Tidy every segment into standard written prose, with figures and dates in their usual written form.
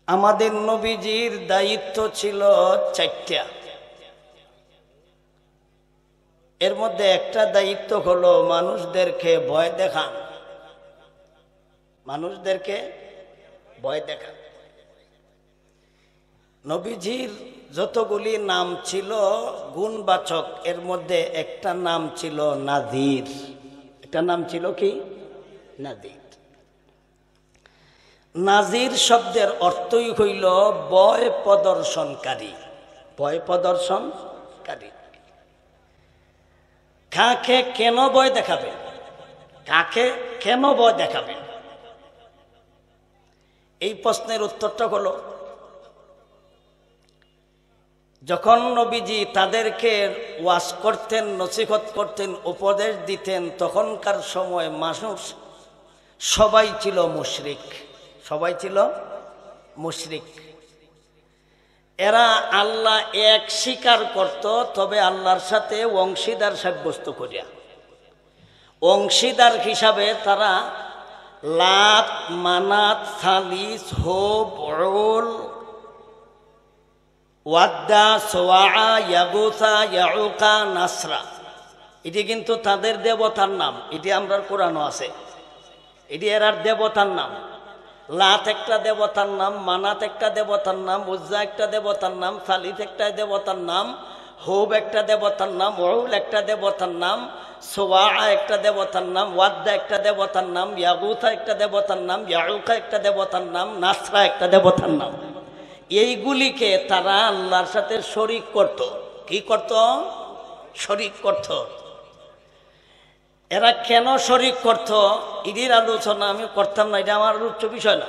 আমাদের নবীজির দায়িত্ব ছিল 4টা। এর মধ্যে একটা দায়িত্ব হলো মানুষদেরকে ভয় দেখান, মানুষদেরকে ভয় দেখান। নবীজির যতগুলি নাম ছিল গুণবাচক, এর মধ্যে একটা নাম ছিল নাযীর। একটা নাম ছিল কি? নাযীর। নাযীর শব্দের অর্থই হইল ভয় প্রদর্শনকারী। ভয় প্রদর্শনকারী। কাকে কেন ভয় দেখাবে? কাকে কেন ভয় দেখাবে? এই প্রশ্নের উত্তরটা হলো, যখন নবীজি তাদেরকে ওয়াজ করতেন, নসিহত করতেন, উপদেশ দিতেন, তখনকার সময় মানুষ সবাই ছিল মুশরিক। সবাই ছিল মুশরিক। এরা আল্লাহ এক স্বীকার করত, তবে আল্লাহর সাথে অংশীদার সাব্যস্ত করিয়া। অংশীদার হিসাবে তারা লাত, মানাত, সালিস, হোব, উল, ওয়াদ্দা, সোয়া, ইয়াগুসা, ইয়াউকা, নাসরা, এটি কিন্তু তাদের দেবতার নাম। এটি আমরা কোরআনও আছে। এটি এরার দেবতার নাম। লাত একটা দেবতার নাম, মানাত একটা দেবতার নাম, উজ্জা একটা দেবতার নাম, সালিস একটা দেবতার নাম, হোব একটা দেবতার নাম, উল একটা দেবতার নাম, সোয়া একটা দেবতার নাম, ওয়াদ্দা একটা দেবতার নাম, ইয়াগুসা একটা দেবতার নাম, ইয়াউকা একটা দেবতার নাম, নাসরা একটা দেবতার নাম। এইগুলিকে তারা আল্লাহর সাথে শরীক করত। কি করত? শরীক করত। এরা কেন শরীক করত এটির আলোচনা আমি করতাম না, এটা আমার উচ্চ বিষয় না।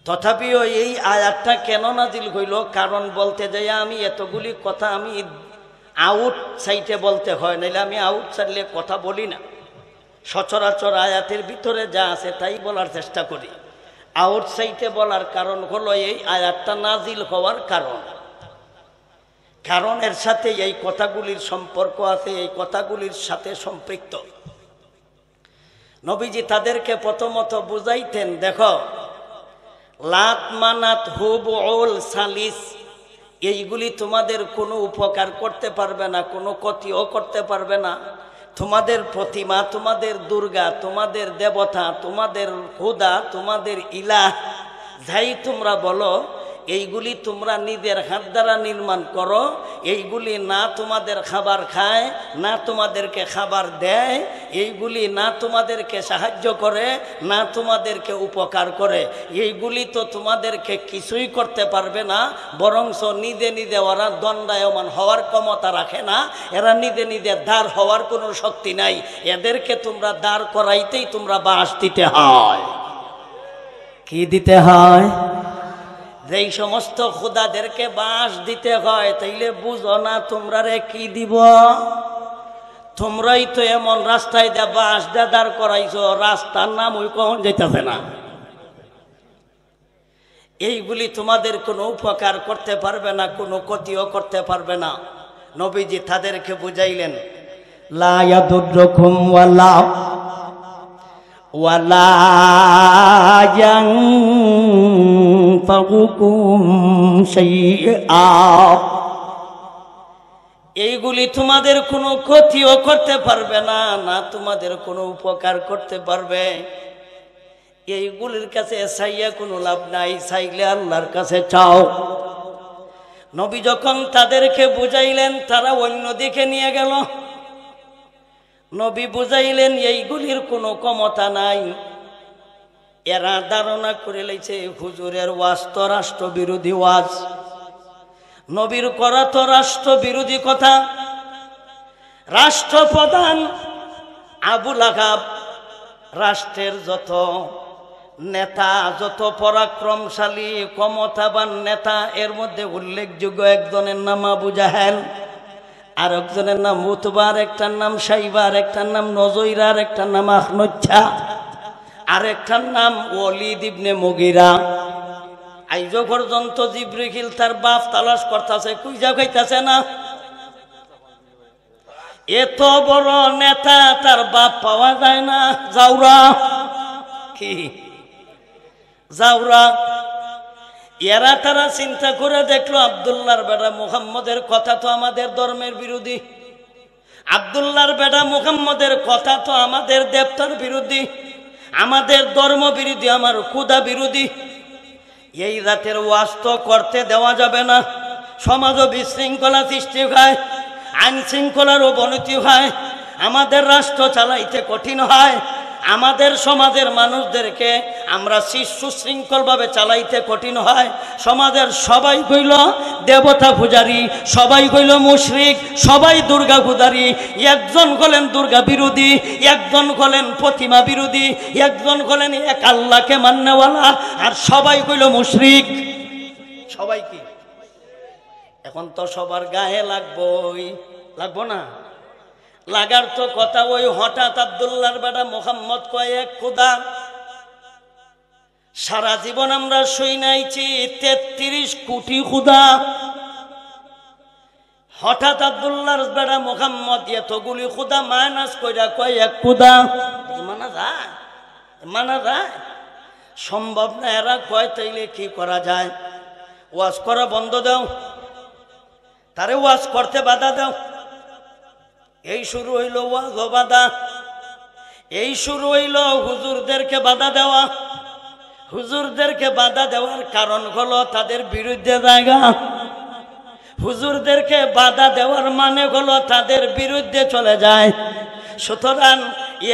তথাপিও এই আয়াতটা কেন নাজিল হইল, কারণ বলতে যাই আমি এতগুলি কথা আমি আউট সাইডে বলতে হয়, নাইলে আমি আউট সাইডে কথা বলি না। সচরাচর আয়াতের ভিতরে যা আছে তাই বলার চেষ্টা করি। আউটসাইডে বলার কারণ হলো এই আয়াতটা নাজিল হওয়ার কারণ। কারণ এর সাথে এই কথাগুলির সম্পর্ক আছে, এই কথাগুলির সাথে সম্পৃক্ত। নবীজি তাদেরকে প্রথমত বুঝাইতেন, দেখো লাত, মানাত, হুব, উল, সালিস এইগুলি তোমাদের কোনো উপকার করতে পারবে না, কোনো ক্ষতিও করতে পারবে না। তোমাদের প্রতিমা, তোমাদের দুর্গা, তোমাদের দেবতা, তোমাদের খোদা, তোমাদের ইলাহ, যাই তোমরা বলো, এইগুলি তোমরা নিজের হাত দ্বারা নির্মাণ করো। এইগুলি না তোমাদের খাবার খায়, না তোমাদেরকে খাবার দেয়, এইগুলি না তোমাদেরকে সাহায্য করে, না তোমাদেরকে উপকার করে। এইগুলি তো তোমাদেরকে কিছুই করতে পারবে না, বরঞ্চ নিজে নিজে ওরা দণ্ডায়মান হওয়ার ক্ষমতা রাখে না। এরা নিজে নিজে দাঁড় হওয়ার কোনো শক্তি নাই। এদেরকে তোমরা দাঁড় করাইতেই তোমরা বাঁশ দিতে হয়। কি দিতে হয়? যেই সমস্ত খোদাদেরকে বাঁশ দিতে হয়, তাইলে বুঝো না তোমরা রে কি দিব? তোমরাই তো এমন রাস্তায় দা বাঁশ দা দাঁড় করাইছো, রাস্তার নাম ওই কখন যেতেছে না। এইগুলি তোমাদের কোনো উপকার করতে পারবে না, কোনো ক্ষতিও করতে পারবে না। নবীজি তাদেরকে বুঝাইলেন, লা ইয়াদুররুকুম ওয়ালা ওয়ালা ইয়ানফাকুম শাইআ, এইগুলি তোমাদের কোনো ক্ষতিও করতে পারবে না, না তোমাদের কোনো উপকার করতে পারবে। এইগুলির কাছে চাইয়া কোনো লাভ নাই, চাইলে আল্লাহর কাছে চাও। নবী যখন তাদেরকে বুঝাইলেন, তারা অন্য দিকে নিয়ে গেল। নবী বুঝাইলেন এইগুলির কোনো ক্ষমতা নাই। এরা ধারণা করে লাইছে হুজুরের ওয়াজ তো রাষ্ট্রবিরোধী ওয়াজ, নবীর করা তো রাষ্ট্রবিরোধী কথা। রাষ্ট্রপ্রধান আবু লাহাব, রাষ্ট্রের যত নেতা, যত পরাক্রমশালী ক্ষমতাবান নেতা, এর মধ্যে উল্লেখযোগ্য একজনের নাম আবু জাহেল, আর একজনের নাম উতবা, একটার নাম সাইবা, একটার নাম নজইরা, একটার নাম আখনচ্ছা, আর একটার নাম ওয়ালিদ ইবনে মুগিরা। আইজ পর্যন্ত জিবরিল তার বাপ তালাশ করতেছে, খুঁজা খাইতেছে না। এত বড় নেতা, তার বাপ পাওয়া যায় না। জাউরা কি? জাউরা এরা তারা চিন্তা করে দেখলো আব্দুল্লাহর বেটা মুহাম্মদের কথা তো আমাদের ধর্মের বিরোধী, আব্দুল্লাহর বেটা মুহাম্মদের কথা তো আমাদের দেবতার বিরোধী, আমাদের ধর্ম বিরোধী, আমার খুদা বিরোধী। এই রাতের ওয়াজ তো করতে দেওয়া যাবে না, সমাজও বিশৃঙ্খলা সৃষ্টি হয়, আইন শৃঙ্খলার অবনতি হয়, আমাদের রাষ্ট্র চালাইতে কঠিন হয়, আমাদের সমাজের মানুষদেরকে আমরা সুশৃঙ্খলভাবে চালাইতে কঠিন হয়। সমাজের সবাই কইল দেবতা পূজারী, সবাই কইল মুশরিক, সবাই দুর্গা পূজারী, একজন হলেন দুর্গা বিরোধী, একজন হলেন প্রতিমা বিরোধী, একজন হলেন এক আল্লাহকে মান্যওয়ালা, আর সবাই কইল মুশরিক। সবাই কি এখন তো সবার গায়ে লাগবো না? লাগার তো কথা। ওই হঠাৎ আব্দুল্লাহর বেটা মুহাম্মদ কয় এক খোদা। সারা জীবন আমরা শুনাইছি 33 কোটি খোদা। হঠাৎ আব্দুল্লাহর বেটা মুহাম্মদ এতগুলি খোদা মাইনাস কইরা কয় এক খোদা। মানা যায়? সম্ভব না। এরা কয় তাইলে কি করা যায়? ওয়াজ করা বন্ধ দাও, তারে ওয়াজ করতে বাধা দাও। এই শুরু হইল ওয়াজ ও বাধা, এই শুরু হইল হুজুরদেরকে বাধা দেওয়া। হুজুরদেরকে বাধা দেওয়ার কারণ হলো তাদের বিরুদ্ধে জায়গা। হুজুরদেরকে বাধা দেওয়ার মানে হলো তাদের বিরুদ্ধে চলে যায়। সুতরাং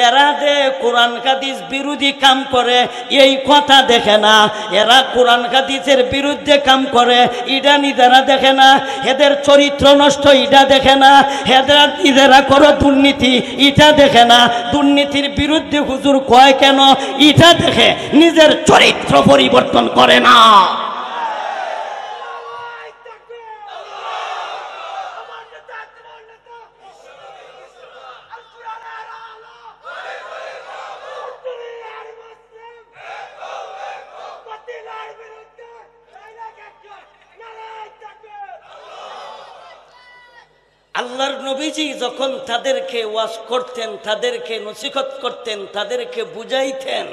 এরা যে কোরআন হাদিস বিরোধী কাম করে এই কথা দেখে না, এরা কোরআন হাদিসের বিরুদ্ধে কাম করে এটা নিজেরা দেখে না, এদের চরিত্র নষ্ট এটা দেখে না, এদের নিজেরা করে দুর্নীতি এটা দেখে না, দুর্নীতির বিরুদ্ধে হুজুর কয় কেন এটা দেখে, নিজের চরিত্র পরিবর্তন করে না। আল্লাহর নবীজি যখন তাদেরকে ওয়াজ করতেন, তাদেরকে নসিহত করতেন, তাদেরকে বুঝাইতেন,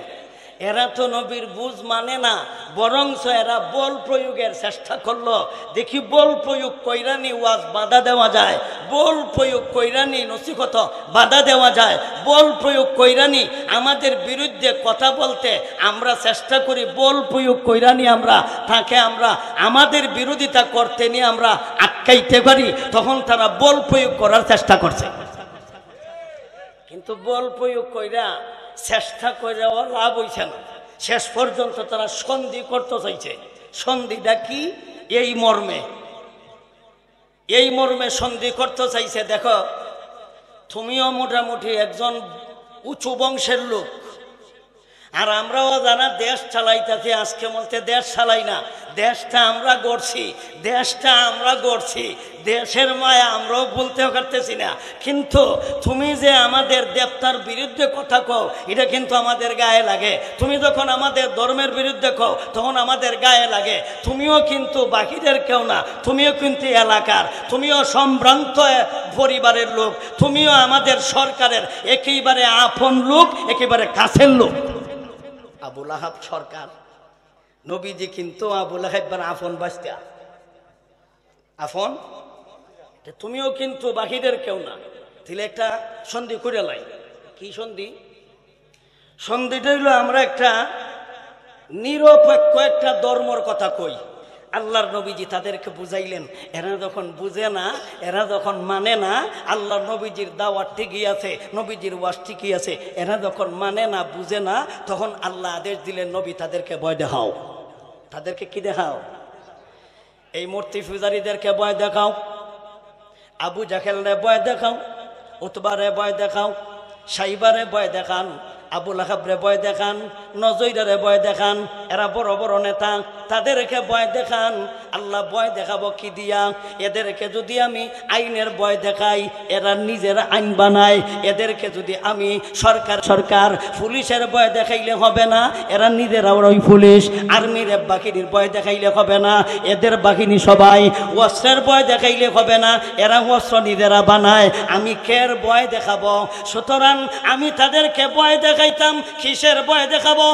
এরা তো নবীর বুঝ মানে না, বরঞ্চ এরা বল প্রয়োগের চেষ্টা করলো। দেখি বল প্রয়োগ কইরানি ওয়াজ বাধা দেওয়া যায়, বল প্রয়োগ কইরানি নসিহত বাধা দেওয়া যায়, বল প্রয়োগ কইরানি আমাদের বিরুদ্ধে কথা বলতে আমরা চেষ্টা করি, বল প্রয়োগ কইরানি আমরা তাকে আমরা আমাদের বিরোধিতা করতে নিয়ে আমরা আটকাইতে পারি। তখন তারা বল প্রয়োগ করার চেষ্টা করছে, কিন্তু বল প্রয়োগ কইরা চেষ্টা করে লাভ হইছে না। শেষ পর্যন্ত তারা সন্ধি করতে চাইছে। সন্ধিটা কি? এই মর্মে সন্ধি করতে চাইছে। দেখো, তুমিও মোটামুটি একজন উঁচু বংশের লোক, আর আমরাও যারা দেশ চালাইতেছি, আজকে বলতে দেশ চালাই না, দেশটা আমরা গড়ছি, দেশের মায়া আমরাও বলতে পারতেছি না। কিন্তু তুমি যে আমাদের দেবতার বিরুদ্ধে কথা কও, এটা কিন্তু আমাদের গায়ে লাগে। তুমি যখন আমাদের ধর্মের বিরুদ্ধে কও, তখন আমাদের গায়ে লাগে। তুমিও কিন্তু বাকিদের কেউ না, তুমিও কিন্তু এলাকার, তুমিও সম্ভ্রান্ত পরিবারের লোক, তুমিও আমাদের সরকারের একেবারে আপন লোক, একেবারে কাছের লোক। আবু লাহাব সরকার, নবীজি কিন্তু আবু লাহাবের আপন বাস্তা, আপন। তুমিও কিন্তু বাকিদের কেউ না। তাহলে একটা সন্ধি করে লাই। কি সন্ধি? সন্ধিটা হইল আমরা একটা নিরপেক্ষ একটা ধর্মর কথা কই। আল্লাহর নবীজি তাদেরকে বুঝাইলেন। এরা যখন বুঝে না, এরা যখন মানে না, আল্লাহর নবীজির দাওয়াত ঠিকই আছে, নবীজির ওয়াজ ঠিকই আছে, এরা যখন মানে না, বুঝে না, তখন আল্লাহ আদেশ দিলেন, নবী তাদেরকে ভয় দেখাও। তাদেরকে কি দেখাও? এই মূর্তি পূজারীদেরকে ভয় দেখাও, আবু জাহেলরে ভয় দেখাও, উতবারে ভয় দেখাও, সাইবারে ভয় দেখান, আবু লাহাবরে ভয় দেখান, নজইরারে ভয় দেখান। এরা বড় বড় নেতা, তাদেরকে ভয় দেখান। আল্লাহ ভয় দেখাবো কি দিয়া? এদেরকে যদি আমি আইনের ভয় দেখাই, এরা নিজেরা আইন বানায়। এদেরকে যদি আমি সরকার পুলিশের ভয় দেখাইলে হবে না, এরা নিজেরা ওই পুলিশ আর্মির বাহিনীর ভয় দেখাইলে হবে না, এদের বাহিনী সবাই অস্ত্রের ভয় দেখাইলে হবে না, এরা অস্ত্র নিজেরা বানায়। আমি কের ভয় দেখাবো? সুতরাং আমি তাদেরকে ভয় দেখাইতাম, কিসের ভয় দেখাবো?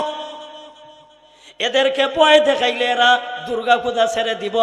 এদেরকে ভয় দেখাইলে এরা দুর্গা পূজা ছেড়ে দিব,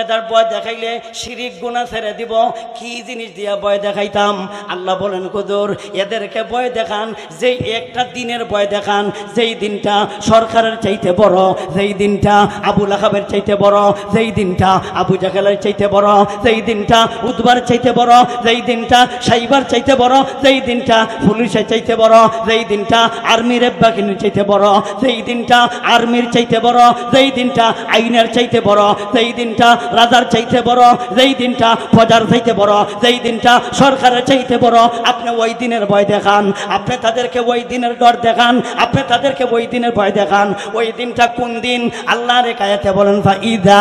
এদের ভয় দেখাইলে শিরিক গুনাহ ছেড়ে দিব। কি জিনিস দিয়া ভয় দেখাইতাম? আল্লাহ বলেন হুজুর এদেরকে ভয় দেখান, যেই একটা দিনের ভয় দেখান যেই দিনটা সরকারের চাইতে বড়, যেই দিনটা আবু লাহাবের চাইতে বড়, যেই দিনটা আবু জাহেলের চাইতে বড়, যেই দিনটা উতবার চাইতে বড়, যেই দিনটা সাইবার চাইতে বড়, যেই দিনটা পুলিশের চাইতে বড়, যেই দিনটা আর্মির বাহিনীর চাইতে বড়, যেই দিনটা আর্মির চাইতে বড়, যেই দিনটা আইনের চাইতে বড়, যেই দিনটা রাজার চাইতে বড়, যেই দিনটা প্রজার চাইতে বড়, যেই দিনটা সরকারের চাইতে বড়, আপনি ওই দিনের ভয় দেখান, আপনি তাদেরকে ওই দিনের ডর দেখান, আপনি তাদেরকে ওই দিনের ভয় দেখান। ওই দিনটা কোন দিন? আল্লাহর আয়াতে বলেন ফাইদা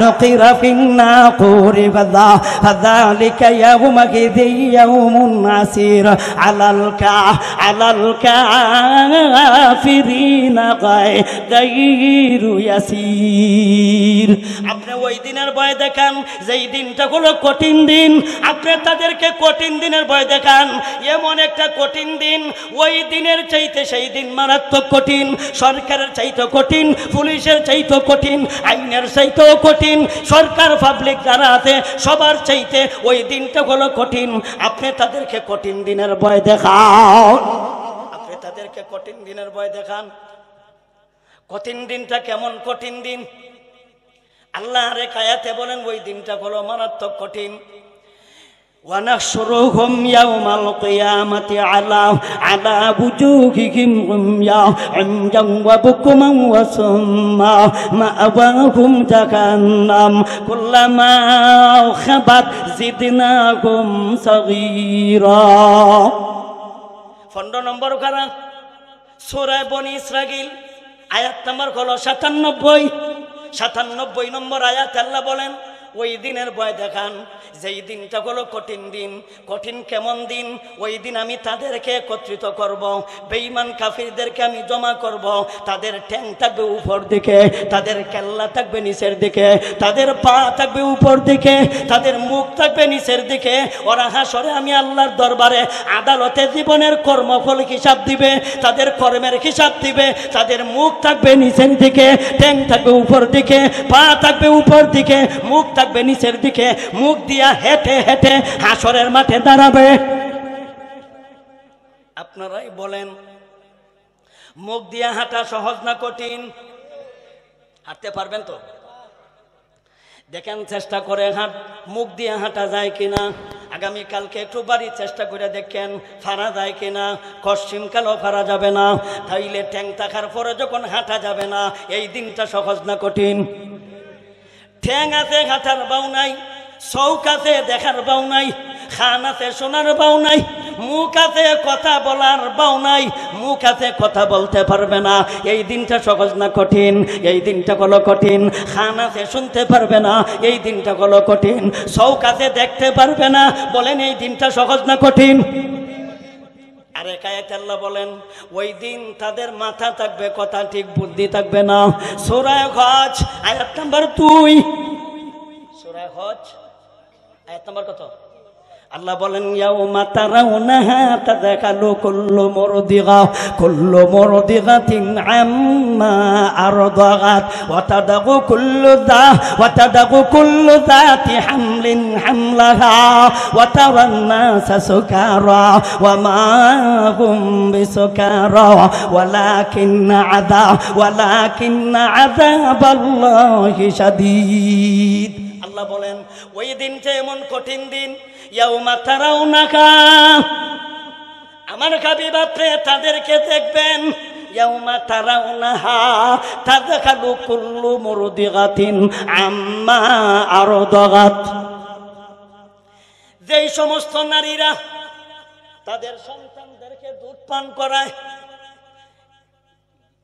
নুকিরা ফিন্নাকুরি ফাযালিকা ইয়াউমাইযিন ইয়াউমুন আসির আলাল কাফিরিনা গায়রু ইয়াসির। আপনি ওই দিনের ভয় দেখান যেই দিনটা হলো কঠিন দিন, আপনি তাদেরকে কঠিন দিনের ভয় দেখান। এমন একটা কঠিন দিন, ওই দিনের চাইতে সেই দিন মারাত্মক কঠিন, সরকারের চাইতে কঠিন, পুলিশের চাইতে কঠিন, আইনের চাইতেও কঠিন, সরকার পাবলিক যারা আছে সবার চাইতে ওই দিনটা হলো কঠিন। আপনি তাদেরকে কঠিন দিনের ভয় দেখান, আপনি তাদেরকে কঠিন দিনের ভয় দেখান। কঠিন দিনটা কেমন কঠিন দিন? আল্লাহর আয়াতে বলেন ওই দিনটা হলো মারাত্মক কঠিন। ونحشرهم يوم القيامة على وجوههم عميا وبكما وصما مأواهم جهنم كلما خبت زدناهم صغيرا। 15 নম্বর কারা সূরা বনী ইসরাঈল আয়াত নম্বর হলো 97 নম্বর আয়াত আল্লাহ বলেন ওই দিনের ভয় দেখান যেই দিনটা হলো কঠিন দিন। কঠিন কেমন দিন? ওই দিন আমি তাদেরকে একত্রিত করব, বেঈমান কাফিরদেরকে আমি জমা করব। তাদের ঠ্যাং থাকবে উপর দিকে, তাদের কেল্লা থাকবে নিচের দিকে, তাদের পা থাকবে উপর দিকে, তাদের মুখ থাকবে নিচের দিকে। ওরা হাসরে আমি আল্লাহর দরবারে আদালতে জীবনের কর্মফল হিসাব দিবে, তাদের কর্মের হিসাব দিবে। তাদের মুখ থাকবে নিচের দিকে, ঠ্যাং থাকবে উপর দিকে, পা থাকবে উপর দিকে, মুখ থাকবে নিচের দিকে। মুখ দিয়া হেঁটে হেঁটে হাসরের মাঠে দাঁড়াবে। আপনারাই বলেন মুখ দিয়া হাঁটা সহজ না কঠিন? হাঁটতে পারবেন তো? দেখেন চেষ্টা করে মুখ দিয়ে হাঁটা যায় কিনা। আগামীকালকে একটু বাড়ির চেষ্টা করে দেখেন ফারা যায় কিনা। পশ্চিমকালও ফারা যাবে না, তাইলে ট্যাং থাকার পরে যখন হাঁটা যাবে না, এই দিনটা সহজ না কঠিন? ঠ্যাং আছে হাঁটার বাউ নাই, চৌক আছে দেখার বাউ নাই, খান আছে শোনার বাউ নাই, মুখ আছে কথা বলার বাউ নাই, মুখ আছে কথা বলতে পারবে না। এই দিনটা সহজ না কঠিন? এই দিনটা হলো কঠিন। খান আছে শুনতে পারবে না, এই দিনটা হলো কঠিন। চৌক আছে দেখতে পারবে না, বলেন এই দিনটা সহজ না কঠিন? আরে আয়াতে আল্লাহ বলেন ওই দিন তাদের মাথা থাকবে কথা ঠিক, বুদ্ধি থাকবে না। সূরা হজ আয়াত নাম্বার 2। সূরা হজ আয়াত নাম্বার কত? আল্লাহ বলেন ইয়াউমা তারাউনাহা তাযাকালু কুল্লু মুরদিগাতিন আম্মা আরদাগাত ওয়া তাদাগু কুল্লু যাতি হামলিন হামলাহা ওয়া তারান নাসা সুকারা ওয়া মা হুম বিসুকারা ওয়ালাকিন্না আযাবাল্লাহি শাদীদ। আল্লাহ বলেন ওই দিনটা এমন কঠিন দিন, ইয়াউমা তারাউনাহা, আমার হাবিব আপনি তাদেরকে দেখবেন। ইয়াউমা তারাউনাহা তাযাকালু কুল্লু মুরদিগাতিন আম্মা আরদাগাত। যেই সমস্ত নারীরা তাদের সন্তানদেরকে দুধ পান করায়,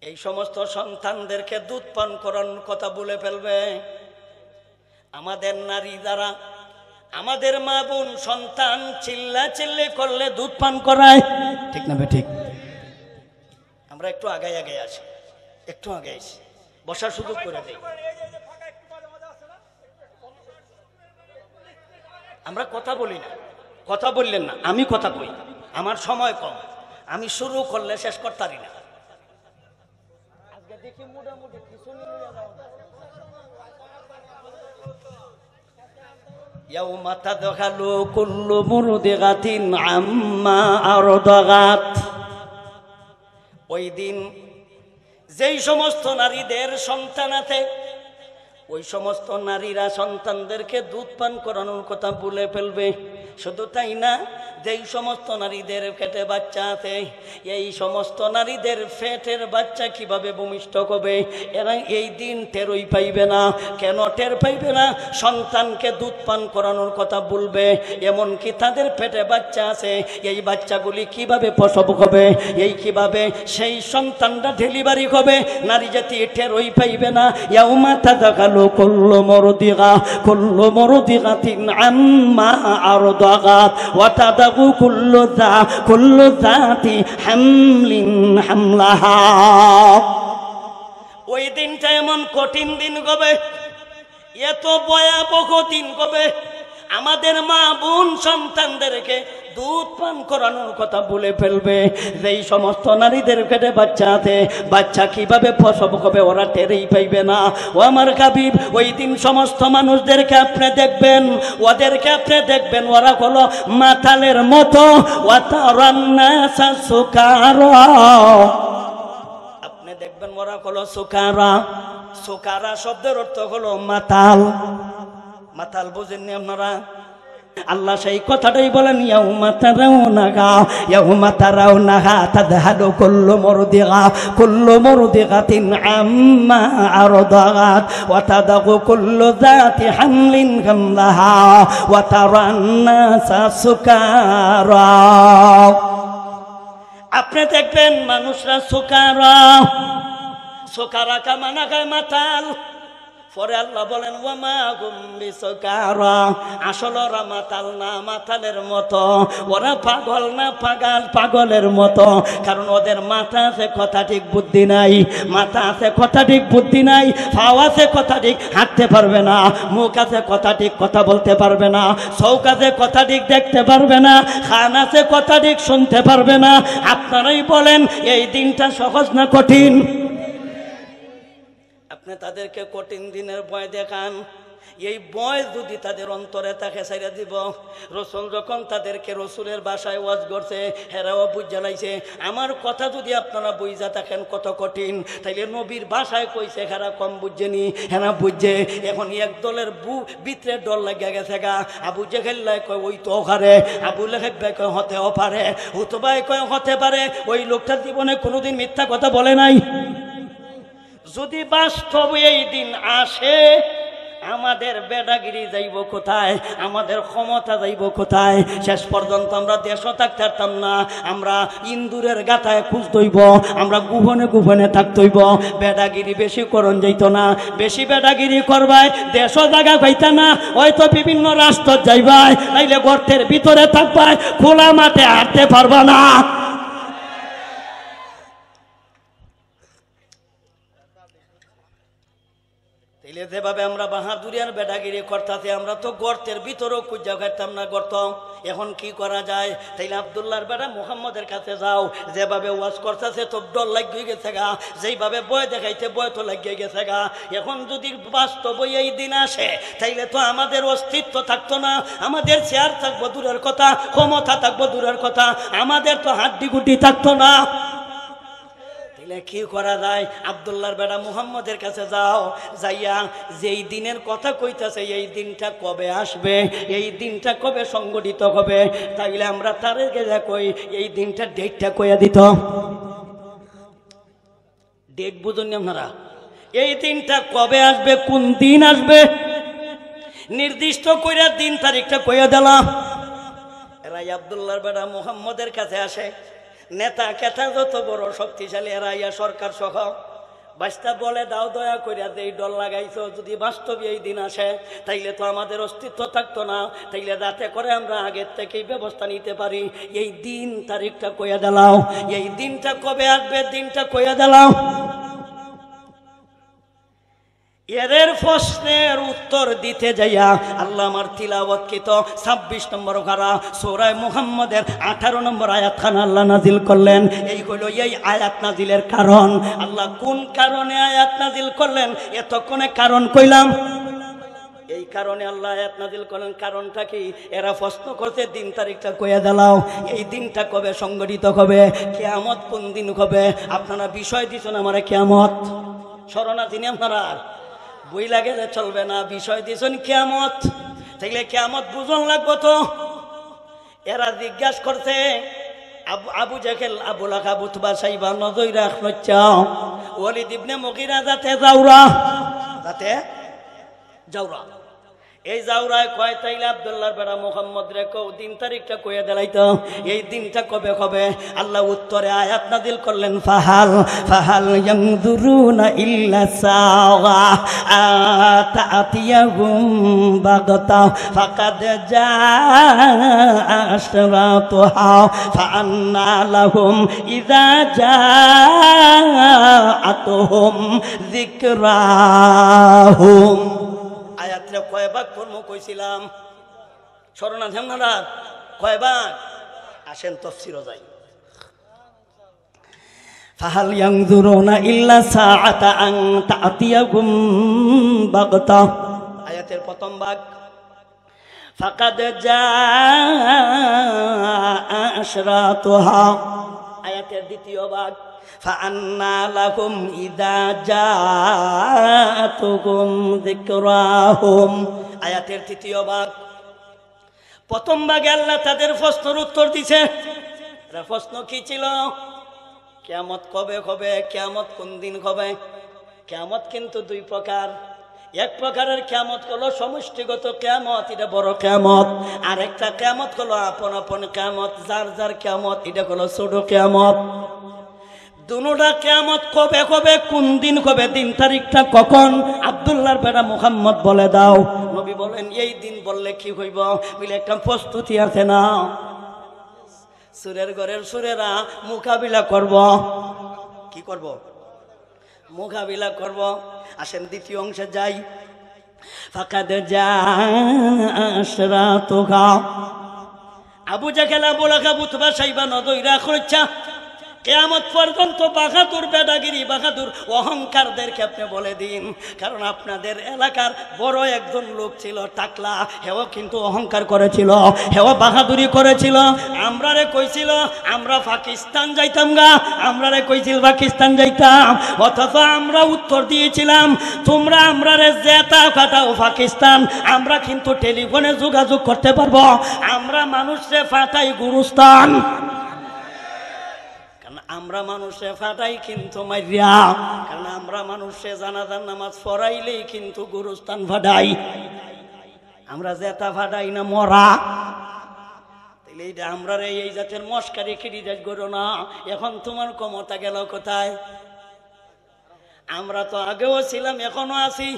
এই সমস্ত সন্তানদেরকে দুধ পান করানোর কথা বলে ফেলবে। আমাদের নারী যারা, আমাদের মা বোন সন্তান চিল্লি করলে দুধ পান করায়, ঠিক না ঠিক? আমরা একটু আগে আসি, একটু আগে আসি, বসার সুযোগ করে দেই। আমরা কথা বলি না, কথা বললেন না, আমি কথা কই, আমার সময় কম, আমি শুরু করলে শেষ করতারি না। আজকে দেখি ইয়াউমা তাদখালু কুল্লু মুরদিগাতিন আম্মা আরদাগাত। ওই দিন যেই সমস্ত নারীদের সন্তান আছে ওই সমস্ত নারীরা সন্তানদেরকে দুধ পান করানোর কথা ভুলে ফেলবে। শুধু তাই না, যেই সমস্ত নারীদের পেটে বাচ্চা আছে এই সমস্ত নারীদের পেটের বাচ্চা কিভাবে ভূমিষ্ঠ হবে এরা এই দিন টেরই পাইবে না। কেন টের পাইবে না? সন্তানকে দুধ পান করানোর কথা বলবে, এমনকি তাদের পেটে বাচ্চা আছে এই বাচ্চাগুলি কিভাবে প্রসব হবে, এই কিভাবে সেই সন্তানটা ডেলিভারি হবে নারী জাতি টেরই পাইবে না। ইয়াউমা তাদখালু কুল্লু মুরদিগাতিন আম্মা আরদাগাত ওয়া তাদাগু কুল্লু যাতি হামলিন হামলাহা। ওই দিনটা এমন কঠিন দিন হবে, এত ভয়াবহ দিন হবে, আমাদের মা বোন সন্তানদেরকে দুধ পান করানোর কথা বলে ফেলবে। যেই সমস্ত নারীদের পেটে বাচ্চা আছে বাচ্চা কিভাবে প্রসব হবে ওরা টেরেই পাইবে না। ও আমার হাবিব, ওই দিন সমস্ত মানুষদেরকে আপনি দেখবেন, ওদেরকে আপনি দেখবেন ওরা হলো মাতালের মতো। ওয়াতারান্নাসা সুকারা, আপনি দেখবেন ওরা হলো সুকারা। সুকারা শব্দের অর্থ হলো মাতাল। মাতাল বুঝেননি আপনারা? আল্লাহ সেই কথাটাই বলেন, ইয়াউমা তারাউনাহা তাদহালু কুল্লু মুরদিগাতিন আম্মা আরদাগাত ওয়া তাদাগু কুল্লু যাতি হামলিন হামলাহা ওয়া তারান্নাসা সুকারা। আপনি দেখবেন মানুষরা সুকারা। সুকারা কামানা খায় মাতাল। পরে আল্লাহ বলেন ওয়ামা হুম বিসুকারা, আসলে ওরা মাতাল না, মাতালের মতো। ওরা পাগল না, পাগলের মতো। কারণ ওদের মাথা আছে কথা ঠিক বুদ্ধি নাই, মাথা আছে কথা ঠিক বুদ্ধি নাই, পাও আছে কথা ঠিক হাঁটতে পারবে না, মুখ আছে কথা ঠিক কথা বলতে পারবে না, চোখ আছে কথা ঠিক দেখতে পারবে না, কান আছে কথা ঠিক শুনতে পারবে না। আপনারাই বলেন এই দিনটা সহজ না কঠিন? আপনি তাদেরকে কঠিন দিনের ভয় দেখান, এই ভয় যদি তাদের অন্তরে থাকে ছেড়ে দিব। রসুল যখন তাদেরকে রসুলের বাসায় ওয়াজ করছে হেরাও বুঝা লাইছে। আমার কথা যদি আপনারা বুঝা থাকেন কত কঠিন, তাইলে নবীর বাসায় কইছে হেরা কম বুঝছেনি, হেরা বুঝছে। এখন এক দলের ভিতরে ডর লাগিয়া গেছে গা। আবু জেহেল কয় ওই তো ওখানে, আবু লেহেব ভাই কয় হতেও পারে, উতবাই কয় হতে পারে। ওই লোকটার জীবনে কোনোদিন মিথ্যা কথা বলে নাই। যদি বাস্তব এই দিন আসে আমাদের বেডাগিরি যাইব কোথায়, আমাদের ক্ষমতা যাইব কোথায়? শেষ পর্যন্ত আমরা দেশও থাকতে পারতাম না, আমরা ইন্দুরের গাথায় খুঁজ দইব, আমরা গুহনে গুহনে থাকতইব। বেডাগিরি বেশি করণ যাইত না, বেশি বেডাগিরি করবাই দেশও জায়গা পাইতা না, হয়তো বিভিন্ন রাষ্ট্র যাইবাই, নাইলে গর্তের ভিতরে থাকবাই, খোলা মাঠে হাঁটতে পারবা না। যেভাবে আমরা বাহাদুরি আর বেডাগিরি করতেছি, আমরা তো গর্তের ভিতরেও খুঁজা খাইতাম না গর্ত। এখন কি করা যায়? তাইলে আব্দুল্লাহর বেটা মুহাম্মদের কাছে যাও, যেভাবে ওয়াজ করতেছে তো ডর লাগিয়ে গেছে গা, যেইভাবে বয় দেখাইতে বয় তো লাগিয়ে গেছে গা। এখন যদি বাস্তব এই দিন আসে তাইলে তো আমাদের অস্তিত্ব থাকতো না, আমাদের চেয়ার থাকবো দূরের কথা, ক্ষমতা থাকবো দূরের কথা, আমাদের তো হাড্ডি গুটি থাকতো না। কি করা যায়? আব্দুল্লাহর বেটা মুহাম্মদের কাছে যাও, যাইয়া যেই দিনের কথা কইতাছে এই দিনটা কবে আসবে, এই দিনটা কবে সংগঠিত হবে, তাইলে আমরা তার গেলে কই এই দিনটা ডেটটা কইয়া দিত। ডেট বুঝুন আপনারা? এই দিনটা কবে আসবে, কোন দিন আসবে নির্দিষ্ট কইরা দিন তারিখটা কইয়া দিলাম। এরাই আব্দুল্লাহর বেটা মুহাম্মদের কাছে আসে। নেতা কেতা যত বড় শক্তিশালী এরা ইয়া সরকার সহ বাস্তা বলে দাও দয়া করিয়া যে ডর লাগাইছো, যদি বাস্তবে এই দিন আসে তাইলে তো আমাদের অস্তিত্ব থাকতো না, তাইলে যাতে করে আমরা আগের থেকেই ব্যবস্থা নিতে পারি। এই দিন তারিখটা কইয়া দিলাও, এই দিনটা কবে আসবে দিনটা কইয়া দিলাও। এর প্রশ্নের উত্তর দিতে যাইয়া আল্লাহ আমার তিলাওয়াতকৃত 26 নম্বর পারা সূরা মুহাম্মদের 18 নম্বর আয়াতখানা আল্লাহ নাজিল করলেন। এই হলো এই আয়াত নাজিলের কারণ। আল্লাহ কোন কারণে আয়াত নাজিল করলেন এতক্ষণে কারণ কইলাম। এই কারণে আল্লাহ আয়াত নাযিল করেন। কারণটা কি? এরা প্রশ্ন করতে দিন তারিখটা কইয়া দিলাও, এই দিনটা কবে সংগঠিত হবে, কিয়ামত কোন দিন হবে। আপনারা বিষয় দিছেন আমারে কিয়ামত, স্মরণ আছেনি আপনারা? বই লাগে যে চলবে না, বিষয় দিছেন কিয়ামত, তাইলে কিয়ামত বুঝন লাগবো তো। এরা জিজ্ঞাসা করছে আবু জাহেল, আবু লাহাব, উতবা, সাইবা, নজয়রা, খনচ্চাও, ওয়ালিদ ইবনে মুগীরা যাতে যাওরা, যাতে যাওরা। এই যাওরায় কয় তাইলে আব্দুল্লাহর বেড়া মুহাম্মদ রে কও দিন তারিখটা কইয়া দিলাইতো, এই দিনটা কবে হবে। আল্লাহ উত্তরে আয়াত নাযিল করলেন, ফাহাল ইয়ানজুরুনা ইল্লা সাআ আতাতিয়াহুম বাগতা ফাকাদ জাআ আশরাতুহা ফাআন্না লাহুম ইযা জাআতুহুম যিকরাহুম। আয়াতটা কয় ভাগ পড়মু কইছিলাম, স্মরণ আছে আপনারা? কয় ভাগ? আসেন তাফসীরে যাই। ফাহাল ইয়ানজুরুনা ইল্লা সাআতা আন তা'তিয়াকুম বাগতা। আয়াতের প্রথম ভাগ ফাকাদ জাআ আশরাতুহা। আয়াতের দ্বিতীয় ভাগ ফাআন্না লাহুম ইযা জাআতুহুম যিকরাহুম। আয়াতের তৃতীয় ভাগ। প্রথম ভাগে আল্লাহ তাদের প্রশ্নের উত্তর দিছে। প্রশ্ন কি ছিল? কিয়ামত কবে হবে, কিয়ামত কোন দিন হবে। কিয়ামত কিন্তু দুই প্রকার। এক প্রকারের কিয়ামত হলো সমষ্টিগত কিয়ামত, এটা বড় কিয়ামত। আর একটা কিয়ামত হলো আপন আপন কিয়ামত, যার যার কিয়ামত, এটা হলো ছোট কিয়ামত। দুনোটা কিয়ামত কবে হবে, কোন দিন হবে, দিন তারিখটা কখন? আব্দুল্লাহর বেটা মুহাম্মদ বলে দাও। নবী বলেন এই দিন বললে কি হইব, বলে একটা প্রস্তুতি আছে না, সুরের ঘরের সুরেরা মোকাবিলা করব। কি করব? মোকাবিলা করব। আসেন দ্বিতীয় অংশে যাই। ফাকাদ জাআ আশরাতুহা। আবু জাহেল, আবু লাহাব, উতবা, সাইবা, নজয়রা, খনচ্চা, কিয়ামত পর্যন্ত বাহাদুর বেদাগিরি, বাহাদুর অহংকারদেরকে আপনি বলে দিন। কারণ আপনাদের এলাকার বড় একজন লোক ছিল টাকলা, হেও কিন্তু অহংকার করেছিল, হেও বাহাদুরি করেছিল। আমরারে কইছিল আমরা পাকিস্তান যাইতাম গা, আমরারে কইছিল পাকিস্তান যাইতাম, অথচ আমরা উত্তর দিয়েছিলাম তোমরা আমরারে জেতা কাটাও পাকিস্তান, আমরা কিন্তু টেলিফোনে যোগাযোগ করতে পারবো, আমরা মানুষে ফাটাই গুরুস্থান। আমরা মানুষে ফাটাই কিন্তু মাইরিয়া, কারণ আমরা মানুষে জানাজার নামাজ পড়াইলেই কিন্তু গুরুস্থান ফাটাই, আমরা জেতা ফাটাই না মরা। তাইলে এইটা আমরা এই জাতের মস্কারি খিরিদাস করো না। এখন তোমার ক্ষমতা গেল কোথায়? আমরা তো আগেও ছিলাম, এখনো আছি,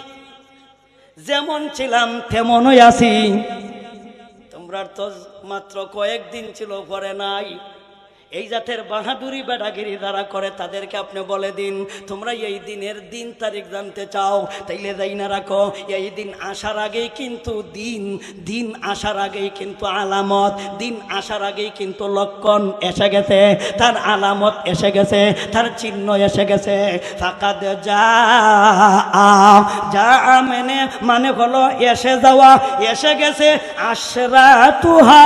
যেমন ছিলাম তেমনই আছি। তোমরা তো মাত্র কয়েকদিন ছিল, পরে নাই। এই জাতের বাহাদুরি বেড়াগিরি যারা করে তাদেরকে আপনি বলে দিন তোমরা এই দিনের দিন তারিখ জানতে চাও, তাইলে যাই না রাখো। এই দিন আসার আগেই কিন্তু দিন আসার আগেই কিন্তু আলামত, দিন আসার আগেই কিন্তু লক্ষণ এসে গেছে, তার আলামত এসে গেছে, তার চিহ্ন এসে গেছে। ফাকাদ জাআ মানে হলো এসে যাওয়া, এসে গেছে। আশরাতুহা,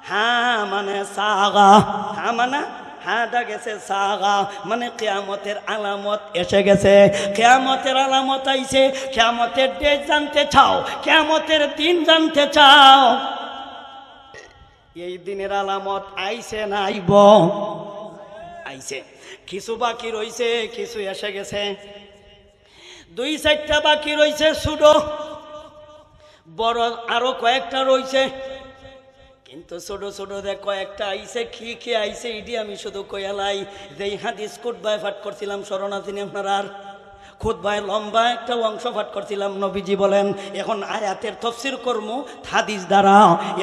হ্যাঁ মানে সাগা, হ্যাঁ মানে হাঁটা গেছে, সাগা মানে কিয়ামতের আলামত এসে গেছে। কিয়ামতের আলামত আইছে। কিয়ামতের ডেট জানতে চাও, কিয়ামতের দিন জানতে চাও, এই দিনের আলামত আইছে না আইব? আইছে। কিছু বাকি রইছে, কিছু এসে গেছে, 2-4টা বাকি রইছে ছোট, বড় আরো কয়েকটা রইছে। কিন্তু ছোট ছোট দেখ কয়েকটা আইছে। কি আইছে এটি আমি শুধু কয়ালাই। যেই হাদিস খুতবায় পাঠ করছিলাম, স্মরণ আছে আপনারা? খুতবায় লম্বা একটা অংশ পাঠ করছিলাম। নবীজি বলেন এখন আয়াতের তাফসীর করমু হাদিস দ্বারা,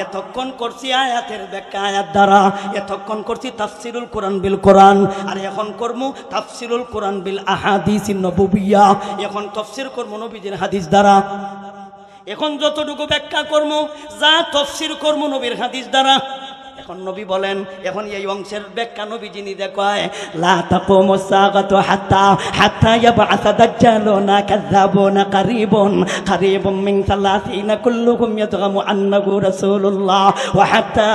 এতক্ষণ করছি আয়াতের ব্যাখ্যা আয়াত দ্বারা, এতক্ষণ করছি তাফসীরুল কোরআন বিল কোরআন, আর এখন করমু তাফসীরুল কোরআন বিল আহাদিসিন নবুবিয়্যা। এখন তাফসীর করমু নবীজির হাদিস দ্বারা। এখন যতটুকু ব্যাখ্যা করবো, যা তাফসীর করবো নবীর হাদিস দ্বারা। এখন নবী বলেন, এখন এই অংশের ব্যাখ্যা নবীজি নিজে কয়, লা তাকুমুস সাআতু হাত্তা ইয়াবআসা দাজ্জালুনা কাযাবুনা কারীবুম মিন 30 কুল্লুহুম ইয়াদগামু আন্নাহু রাসূলুল্লাহ ওয়া হাত্তা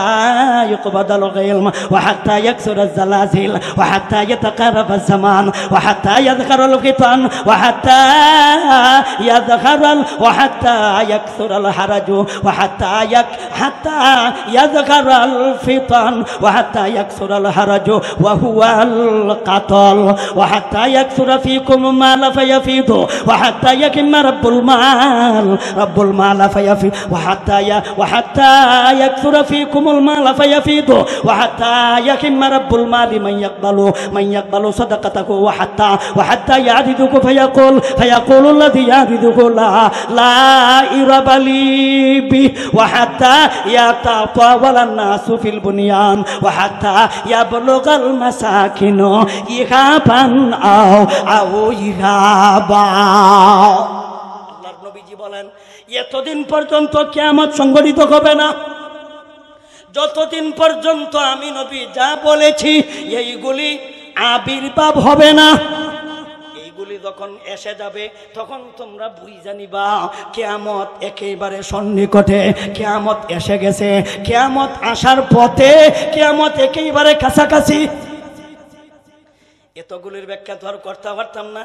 ইউকবাদাল ইলম ওয়া হাত্তা ইয়াকসুরাজ জালাজিল ওয়া হাত্তা ইয়াতাকারাবাজ জামান ওয়া হাত্তা ইয়াযকারুল ফিতান ওয়া হাত্তা ইয়াকসুরাল হারাজু ওয়া হাত্তা ইয়াযকারুল ফিতান ওয়া হাত্তা ইয়াকসুরাল হারাজু ওয়া হুয়াল কাতল ওয়া হাত্তা ইয়াকসুরা ফীকুম মাল ফায়াফিদু ওয়া হাত্তা ইয়াকিমা রাব্বুল মাল ফায়াফি ওয়া হাত্তা ইয়াকসুরা ফীকুমুল মাল ফায়াফিদু ওয়া হাত্তা ইয়াকিমা রাব্বুল মাল মান ইয়াকবালু সাদাকাতাহু ওয়া হাত্তা ইয়াদিদুকু ফায়াকুলু আল্লাযী ইয়াদিদুকু লা ইরাবালি বি ওয়া হাত্তা ইয়াতাতাওয়ালান নাসু ফিল বুনিয়ান ওয়া হাত্তা ইয়াবলুগাল মাসাকিনু ইহাবান আও ইহাবা। আল্লাহর নবীজি বলেন, এতদিন পর্যন্ত কিয়ামত সংঘটিত হবে না যতদিন পর্যন্ত আমি নবী যা বলেছি এইগুলি আবির্ভাব হবে না। এইগুলি যখন এসে যাবে তখন তোমরা বুঝে নিবা কিয়ামত একেবারে সন্নিকটে, কিয়ামত এসে গেছে, কিয়ামত আসার পথে, কিয়ামত একেবারে কাছাকাছি। এতগুলির ব্যাখ্যা তো আর করতে পারতাম না,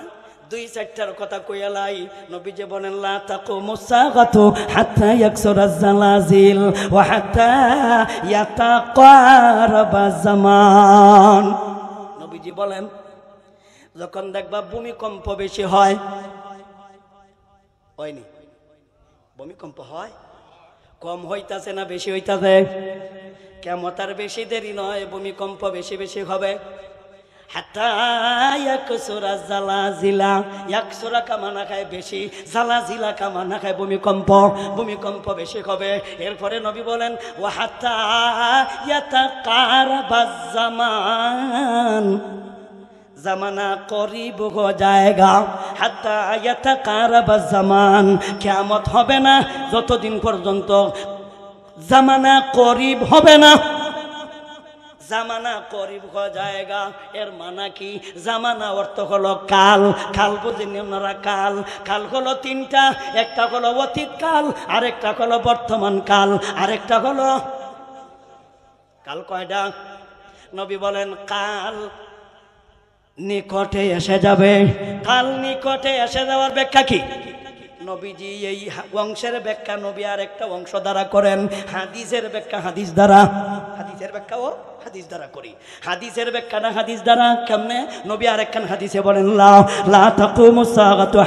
2-4টার কথা কইয়ালাই। নবীজি বলেন, লা তাকুমুস সাআতু হাত্তা ইয়াকসুরাজ জালাজিল ওয়া হাত্তা ইয়াতাকারাবাজ জামান। নবীজি বলেন, যখন দেখবা ভূমিকম্প বেশি হয়নি, ভূমিকম্প হয়, কম হইতাছে না বেশি হইতাছে? কিয়ামত আর বেশি দেরি নয়, ভূমিকম্প বেশি বেশি হবে। হাত্তা ইয়াকসুরা জালাজিলা, ইয়াকসুরা কামানা খায় বেশি, জালাজিলা কামানা খায় ভূমিকম্প বেশি হবে। এরপরে নবী বলেন, ওয়া হাত্তা ইয়াতাকারাবাজ জামান, জামানা করিব হো জায়গা, হাত্তা ইয়াতাকারাবাজ জামান। কিয়ামত হবে না যতদিন পর্যন্ত জামানা করিব হবে না। জামানা করিব হো জায়গা এর মানা কি? জামানা অর্থ হলো কাল। কাল বুঝেন আপনারা? কাল হলো 3টা, একটা হলো অতীত কাল, আরেকটা হলো বর্তমান কাল, আরেকটা হলো কাল। কয়টা? নবী বলেন, কাল নিকটে এসে যাবে। কাল নিকটে এসে যাওয়ার ব্যাখ্যা কি? নবীজি এই অংশের ব্যাখ্যা নবী আর একটা অংশ দ্বারা করেন, হাদিসের ব্যাখ্যা হাদিস দ্বারা। হাদিসের ব্যাখ্যাও হাদিস দ্বারা করি, হাদিসের ব্যাখ্যাটা হাদিস দ্বারা। কেমনে? নবী আরেকখান হাদিসে বলেন, লা তাকুমুস সাআতু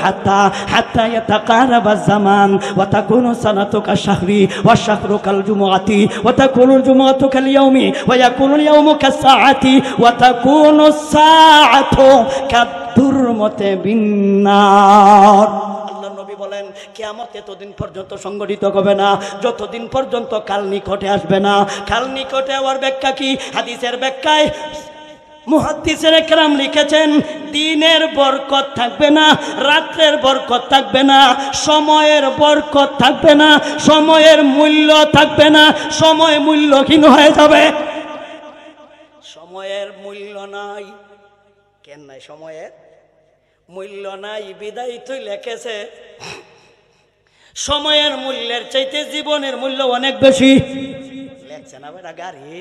হাত্তা ইয়াতাকারাবাজ জামান ওয়া তাকুনু সানাতু কাশ-শাহরি ওয়া শাহরু কাল জুমআতি ওয়া তাকুনুল জুমআতু কাল ইয়াউমি ওয়া ইয়াকুনুল ইয়াউমু কাস-সাআতি ওয়া তাকুনুস সাআতু কাদ-দুরমতি বিন-নার। নবী বলেন, কিয়ামত এতদিন পর্যন্ত সংগঠিত হবে না যতদিন পর্যন্ত কাল নিকটে আসবে না। কাল নিকটে হওয়ার ব্যাখ্যা কি? হাদিসের ব্যাখ্যায় মুহাদ্দিসের কেরাম লিখেছেন, দিনের বরকত থাকবে না, রাত্রের বরকত থাকবে না, সময়ের বরকত থাকবে না, সময়ের মূল্য থাকবে না, সময় মূল্যহীন হয়ে যাবে। সময়ের মূল্য নাই। কেন নাই? সময়ের মূল্য নাই বিদায় তুই লেখেছে, সময়ের মূল্যের চাইতে জীবনের মূল্য অনেক বেশি। লেখছে না বেটা গাড়ি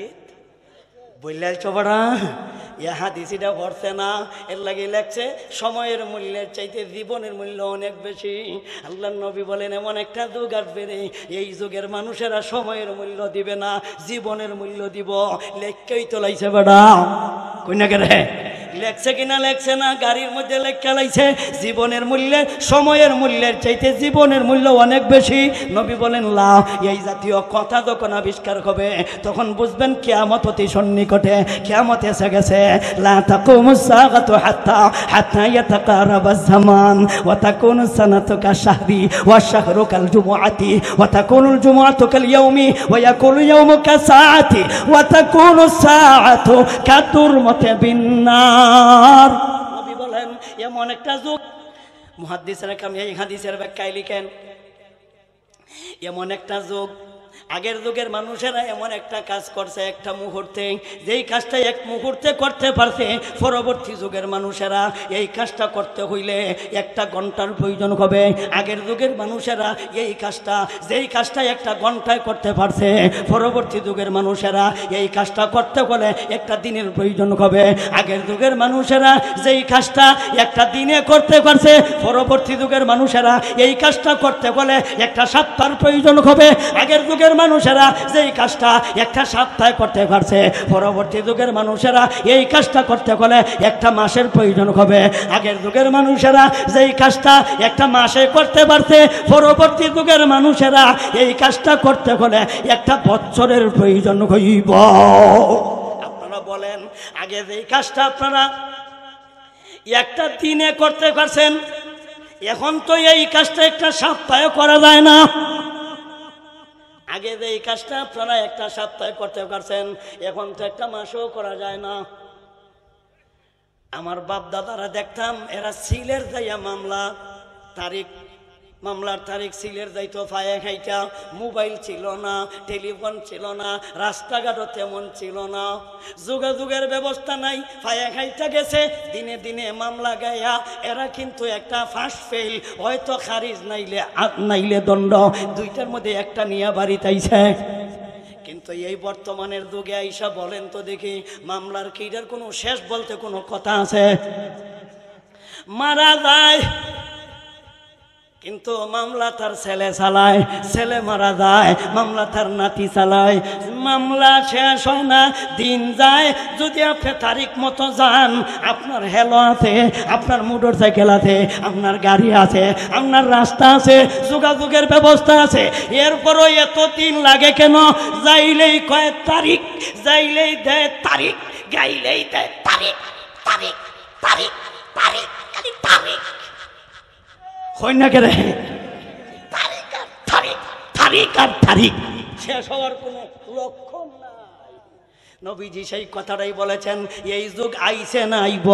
বললেন চোপড়া, হাদিসিটা ভরছে না, এর লাগে লেখছে সময়ের মূল্যের চাইতে জীবনের মূল্য অনেক বেশি। আল্লাহর নবী বলেন, এমন একটা যুগ আসবে রে, এই যুগের মানুষেরা সময়ের মূল্য দিবে না, জীবনের মূল্য দিব। লেখকেই তো লাইছে বেটা, কই না কে রে? লেখছে কিনা? লেখছে না, গাড়ির মধ্যে লেখা লাইছে। জীবনের মূল্যে সময়ের মূল্যের চাইতে জীবনের মূল্য অনেক বেশি। নবী বলেন, এই জাতীয় কথা যখন আবিষ্কার হবে তখন বুঝবেন কিয়ামত অতি সন্নিকটে, কিয়ামত এসে গেছে। লা তাকুমুস সাআতু হাত্তা ইয়াতাকারাবাজ জামান ওয়া তাকুনু সানাতু কাশ-শাহরি ওয়া শাহরু কাল জুমআতি ওয়া তাকুনুল জুমআতু কাল ইয়াউমি ওয়া ইয়াকুলু ইয়াউমু কাস-সাআতি ওয়া তাকুনু সাআতু কাদ-দুরমতি বিন-নার। নবী বলেন, এমন একটা যুগ, মুহাদ্দিসরা কাম এই হাদিসের ব্যাখ্যায় লিখেন, এমন একটা যুগ আগের যুগের মানুষেরা এমন একটা কাজ করছে একটা মুহূর্তে, যেই কাজটা এক মুহূর্তে করতে পারছে, পরবর্তী যুগের মানুষেরা এই কাজটা করতে হইলে একটা ঘন্টার প্রয়োজন হবে। আগের যুগের মানুষেরা এই কাজটা, যেই কাজটা একটা ঘন্টায় করতে পারছে, পরবর্তী যুগের মানুষেরা এই কাজটা করতে হলে একটা দিনের প্রয়োজন হবে। আগের যুগের মানুষেরা যেই কাজটা একটা দিনে করতে পারছে, পরবর্তী যুগের মানুষেরা এই কাজটা করতে হলে একটা সপ্তাহের প্রয়োজন হবে। আগের যুগের মানুষেরা যেই কাজটা একটা সপ্তাহে করতে পারছে, পরবর্তী যুগের মানুষেরা এই কাজটা করতে হলে একটা মাসের প্রয়োজন হবে। আগের যুগের মানুষেরা যেই কাজটা একটা মাসে করতে পারছে, পরবর্তী যুগের মানুষেরা এই কাজটা করতে হলে একটা বছরের প্রয়োজন হইব। আপনারা বলেন, আগে যেই কাজটা আপনারা একটা দিনে করতে পারছেন, এখন তো এই কাজটা একটা সপ্তাহে করা যায় না। আগে যে এই কাজটা আপনারা একটা সপ্তাহে করতে পারছেন, এখন তো একটা মাসও করা যায় না। আমার বাপ দাদারা দেখতাম, এরা সিলের যাইয়া মামলার তারিখ সিলের যাইতো ফায়ে খাইটা। মোবাইল ছিল না, টেলিফোন ছিল না, রাস্তাঘাটও তেমন ছিল না, যোগাযোগের ব্যবস্থা নাই। ফায়ে খাইটা গেছে, দিনে দিনে মামলা গায়া এরা কিন্তু একটা ফার্স্ট ফেল, হয়তো খারিজ নাইলে দণ্ড, দুইটার মধ্যে একটা নিয়ে বাড়িতে আইছে। কিন্তু এই বর্তমানের যুগে আইসা বলেন তো দেখি, মামলার কিটার কোনো শেষ বলতে কোনো কথা আছে? মারা যায় কিন্তু মামলা তার ছেলে চালায়, ছেলে মারা যায় মামলা তার নাতি চালায়, মামলা শেষ হয় না, দিন যায়। যদি আপনি তারিখ মতো যান, আপনার হেলো আছে, আপনার মোটর সাইকেল আছে, আপনার গাড়ি আছে, আপনার রাস্তা আছে, যোগাযোগের ব্যবস্থা আছে, এরপরও এত দিন লাগে কেন? যাইলেই কয় তারিখ, যাইলেই দেয় তারিখ, গাইলেই দেয় তারিখ, তারিখ তারিখ তারিখ খালি তারিখ। হয় না কেন? তারিখ আর তারিখ, তারিখ আর তারিখ, শেষ হওয়ার কোনো লক্ষণ নাই। নবীজি সেই কথাটাই বলেছেন, এই যুগ আইছে না আইব,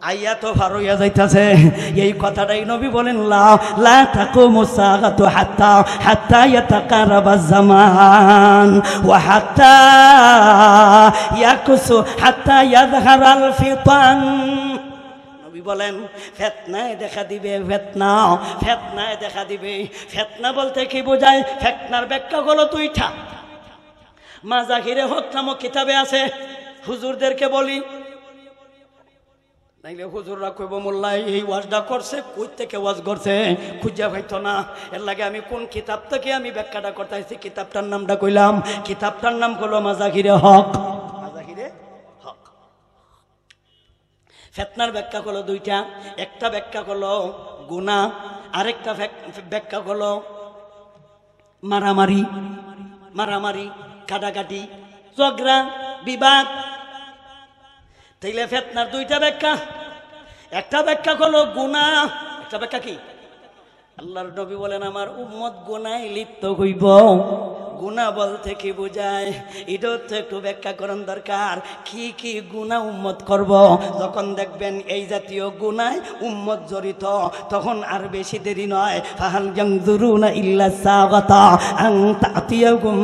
আইয়া তো ভার হইয়া যাইতাছে। এই কথাটাই নবী বলেন, লা তাকুমুস সাআতু হাত্তা ইয়াতাকারাবাজ জামান ওয়া হাত্তা ইয়াযহারাল ফিতান। বলেন, ফেতনায় দেখা দিবে, ফেতনায় দেখা দিবে। ফেতনা বলতে কি বোঝায়? ফেতনার ব্যাখ্যা হলো দুইটা। মাজাহিরে হক নামক কিতাবে আছে, হুজুরদেরকে বলি, নাইলে হুজুররা কইব মোল্লা এই ওয়াজটা করছে, কই থেকে ওয়াজ করছে খুঁজা পাইতো না। এর লাগে আমি কোন কিতাব থেকে আমি ব্যাখ্যাটা করতেছি, কিতাবটার নামটা কইলাম। কিতাবটার নাম হলো মাজাহিরে হক। মাজাহিরে হক। ফেতনার ব্যাখ্যা হলো দুইটা, একটা ব্যাখ্যা হলো গুনাহ, আরেকটা ব্যাখ্যা হলো মারামারি, কাটাকাটি, ঝগড়া, বিবাদ। তাইলে ফেতনার দুইটা ব্যাখ্যা, একটা ব্যাখ্যা হলো গুনাহ, একটা ব্যাখ্যা কি? আল্লাহর নবী বলেন, আমার উম্মত গুনাহে লিপ্ত হইব। গুনাহ বলতে কি বোঝায়? এটাও তো একটু ব্যাখ্যা করার দরকার। কি কি গুনাহ উম্মত করব? যখন দেখবেন এই জাতীয় গুনায় উম্মত জড়িত, তখন আর বেশি দেরি নয়। ফাহাল ইয়ানজুরুনা ইল্লা সাআতা আন তাতিয়াকুম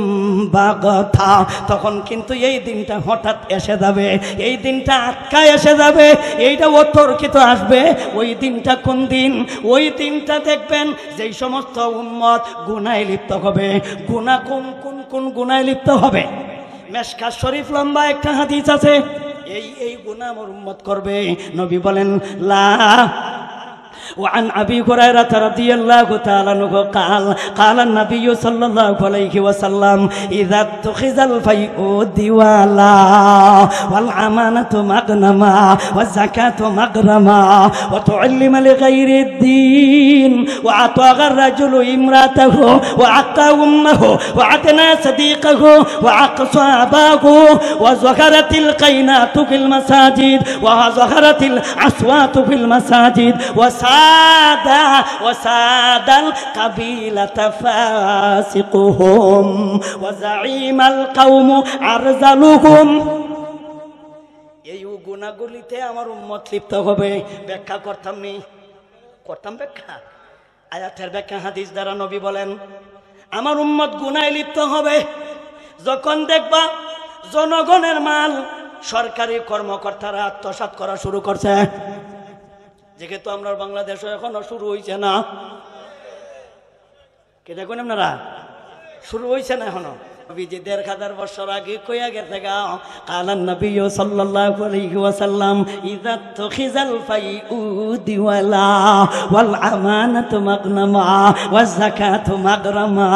বাগতা। তখন কিন্তু এই দিনটা হঠাৎ এসে যাবে, এই দিনটা আটকায় এসে যাবে, এইটা অতর্কিত আসবে। ওই দিনটা কোন দিন? ওই দিনটা দেখবেন যেই সমস্ত উম্মত গুনাহে লিপ্ত হবে। গুনাহ কোন গুনাহে লিপ্ত হবে? মেশকাত শরীফ লম্বা একটা হাদিস আছে, এই গুনাহ আমার উম্মত করবে। নবী বলেন, লা وعن أبي هريرة رضي الله تعالى عنه قال النبي صلى الله عليه وسلم إذا اتخذ الفيء ديوالا والأمانة مغنما والزكاة مغرما وتعلم لغير الدين وأطاع الرجل امرأته وعقى أمه وعدنا صديقه وعقصى أباه وظهرت القينات في المساجد وظهرت الأصوات في المساجد وساد القبيلة فاسقهم وزعيم القوم أرذلهم। এই গুনাহগুলিতে আমার উম্মত লিপ্ত হবে। ব্যাখ্যা করতাম ব্যাখ্যা, আয়াতের ব্যাখ্যা হাদিস দ্বারা। নবী বলেন, আমার উম্মত গুনায় লিপ্ত হবে যখন দেখবা জনগণের মাল সরকারি কর্মকর্তারা আত্মসাৎ করা শুরু করছে। যেহেতু আমরা বাংলাদেশে এখনো শুরু হয়েছে না, কে দেখুন আপনারা শুরু হয়েছে না এখনো। নবীজি ১,৫০০ বছর আগে কইয়া গেছে গা, কালান নবী সাল্লাল্লাহু আলাইহি ওয়াসাল্লাম ইযা তুখিজাল ফাইউ দিওয়ালা ওয়াল আমানাতু মাগনামা ওয়াজ যাকাতু মাগরামা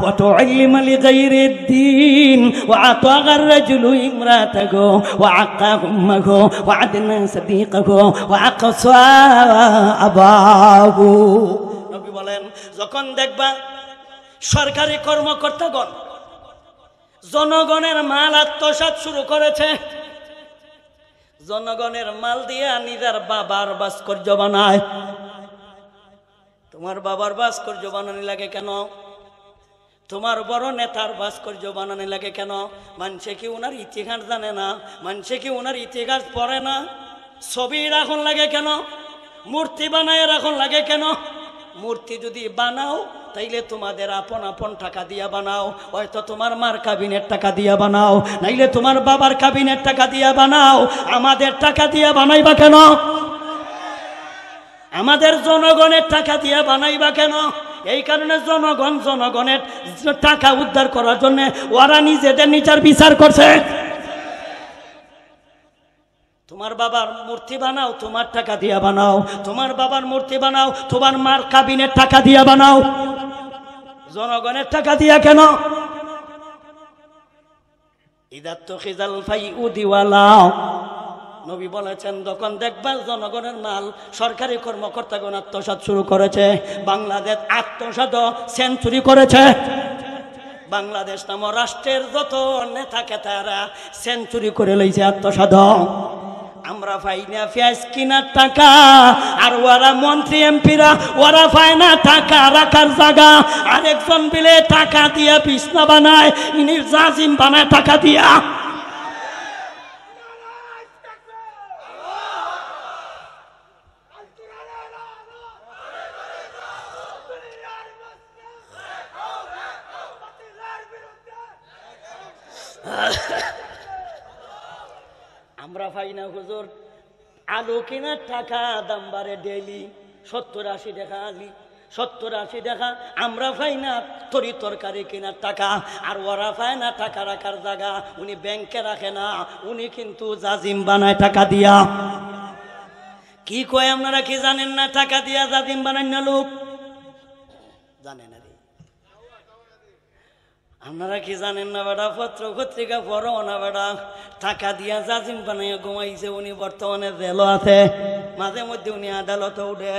ওয়া তুআল্লিমা লিগাইরিদ দ্বীন ওয়া আতাগার রাজুলু ইমরাতাহু ওয়া আক্কা উম্মাহু ওয়া আদনা সাদিকাহু ওয়া আকসা আবাহু। নবী বলেন, যখন দেখবা সরকারি কর্মকর্তাগণ জনগণের মাল আত্মসাৎ শুরু করেছে, জনগণের মাল দিয়ে নিজের বাবার ভাস্কর্য বানায়। তোমার বাবার ভাস্কর্য বানানি লাগে কেন? তোমার বড় নেতার ভাস্কর্য বানানি লাগে কেন? মানুষে কি ওনার ইতিহাস জানে না? মানুষে কি ওনার ইতিহাস পড়ে না? ছবি রাখন লাগে কেন? মূর্তি বানায় রাখন লাগে কেন? মূর্তি যদি বানাও তাইলে তোমাদের আপন আপন টাকা দিয়া বানাও, হয়তো তোমার মার কাবিনের টাকা দিয়া বানাও, নাইলে তোমার বাবার কাবিনের টাকা দিয়া বানাও। আমাদের টাকা দিয়া বানাইবা কেন? আমাদের জনগণের টাকা দিয়া বানাইবা কেন? এই কারণে জনগণের টাকা উদ্ধার করার জন্য ওরা নিজেদের নিজের বিচার করছে। তোমার বাবার মূর্তি বানাও, তোমার টাকা দিয়া বানাও। তোমার বাবার মূর্তি বানাও, তোমার মার কাবিনের টাকা দিয়া বানাও, জনগণের টাকা দিয়া কেন? ইযা তুখিজাল ফাইউ দিওয়ালা, নবী বলেছেন যখন দেখবা জনগণের মাল সরকারি কর্মকর্তাগণ আত্মসাৎ শুরু করেছে। বাংলাদেশ আত্মসাৎ সেঞ্চুরি করেছে। বাংলাদেশ নাম রাষ্ট্রের যত নেতা কেতারা সেঞ্চুরি করে লইছে আত্মসাৎ। আমরা পাই না পেঁয়াজ কিনার টাকা, আর ওরা মন্ত্রী এমপিরা ওরা পায় না টাকা রাখার জায়গা। আরেকজন বিলে টাকা দিয়া বিছনা বানায়, ইনি জাজিম বানায় টাকা দিয়া। আমরা পাই না হুজুর আলু কেনার টাকা দাম বাড়ে ডেইলি ৭০-৮০ টাকা, আলি ৭০-৮০ টাকা। আমরা পাই না তরি তরকারি কেনার টাকা, আর ওরা পায় না টাকা রাখার জায়গা। উনি ব্যাংকে রাখে না, উনি কিন্তু জাজিম বানায় টাকা দিয়া। কি কয় আপনারা কি জানেন না? টাকা দিয়া জাজিম বানায় না লোক, জানেন না রে? আপনারা কি জানেন না বেটা? পত্র পত্রিকা পড়ো না বেটা? টাকা দিয়া জাজিম বানাইয়া ঘুমাইছে। উনি বর্তমানে জেলও আছে, মাঝে মধ্যে উনি আদালতে উঠে।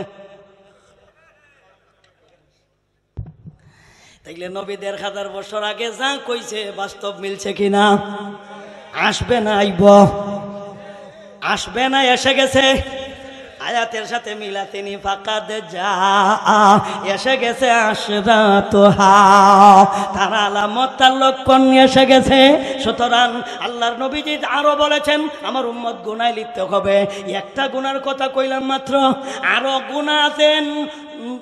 তাইলে নবী ১,৫০০ বছর আগে যা কইছে বাস্তব মিলছে কিনা? আসবে না আইব, আসবে না এসে গেছে। আয়াতের সাথে মিলাতিনি ফাকাদ যা এসে গেছে আশরাতুহা, তার আলামত তার লক্ষণ এসে গেছে। সুতরাং আল্লাহর নবীজি আরো বলেছেন আমার উম্মত গুনায় লিপ্ত হবে। একটা গুনার কথা কইলাম মাত্র, আরো গুনাহ আছেন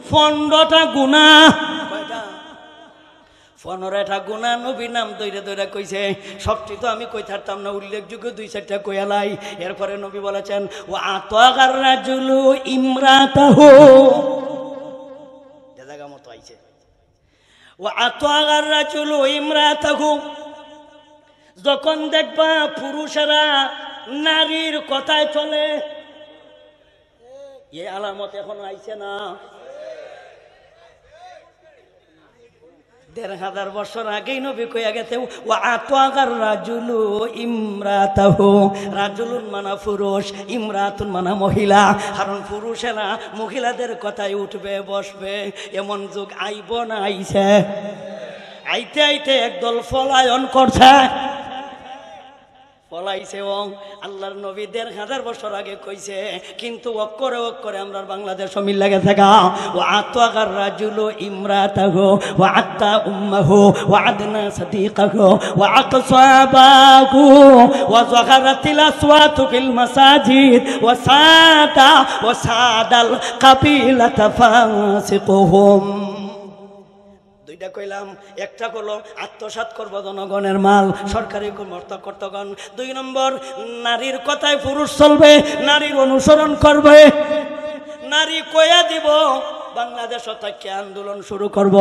১৫টা গুনাহ। ১৫টা গুনাহ নবীর নাম দইরা দইরা কইছে। সবটি তো আমি কই থাকতাম না, উল্লেখযোগ্য ২-৪টা কইয়ালাই। এরপরে নবী বলেছেন ও আতাগার রাজুলু ইমরাতাহু, জায়গা মতো আইছে। ও আতাগার রাজুলু ইমরাতাহু, যখন দেখবা পুরুষেরা নারীর কথায় চলে, এই আলামত এখন আইছে না? ১,৫০০ বছর আগেই নবী কইয়া গেছে ও আতাগার রাজুলু ইমরাতাহু। রাজুলুন মানা পুরুষ, ইমরাতুন মানা মহিলা। কারণ পুরুষেরা মহিলাদের কথায় উঠবে বসবে, এমন যুগ আইব না আইছে? আইতে আইতে একদল পলায়ন করছে, পলাইছে। আল্লাহর নবী ১,৫০০ বছর আগে কইছে, কিন্তু অক্ষরে অক্ষরে আমরা বাংলাদেশ মিল লাগে থাকা। ও আতাগার রাজুলু ইমরাতাহু ওয়া আত্তা উম্মাহু ওয়া আদনা সাদিকাহু ওয়া আকসাবাহু ওয়া যাহারাতিল আসওয়াতু ফিল মাসাজিদ ওয়া সাদাল কাবিলাতা ফাসিকুহুম। দুইটা কইলাম, একটা হলো আত্মসাৎ করব জনগণের মাল, সরকারি কর্তৃপক্ষগণ। 2 নম্বর, নারীর কথায় পুরুষ চলবে, নারীর অনুসরণ করবে। নারী কয়া দিব বাংলাদেশ থেকে আন্দোলন শুরু করব।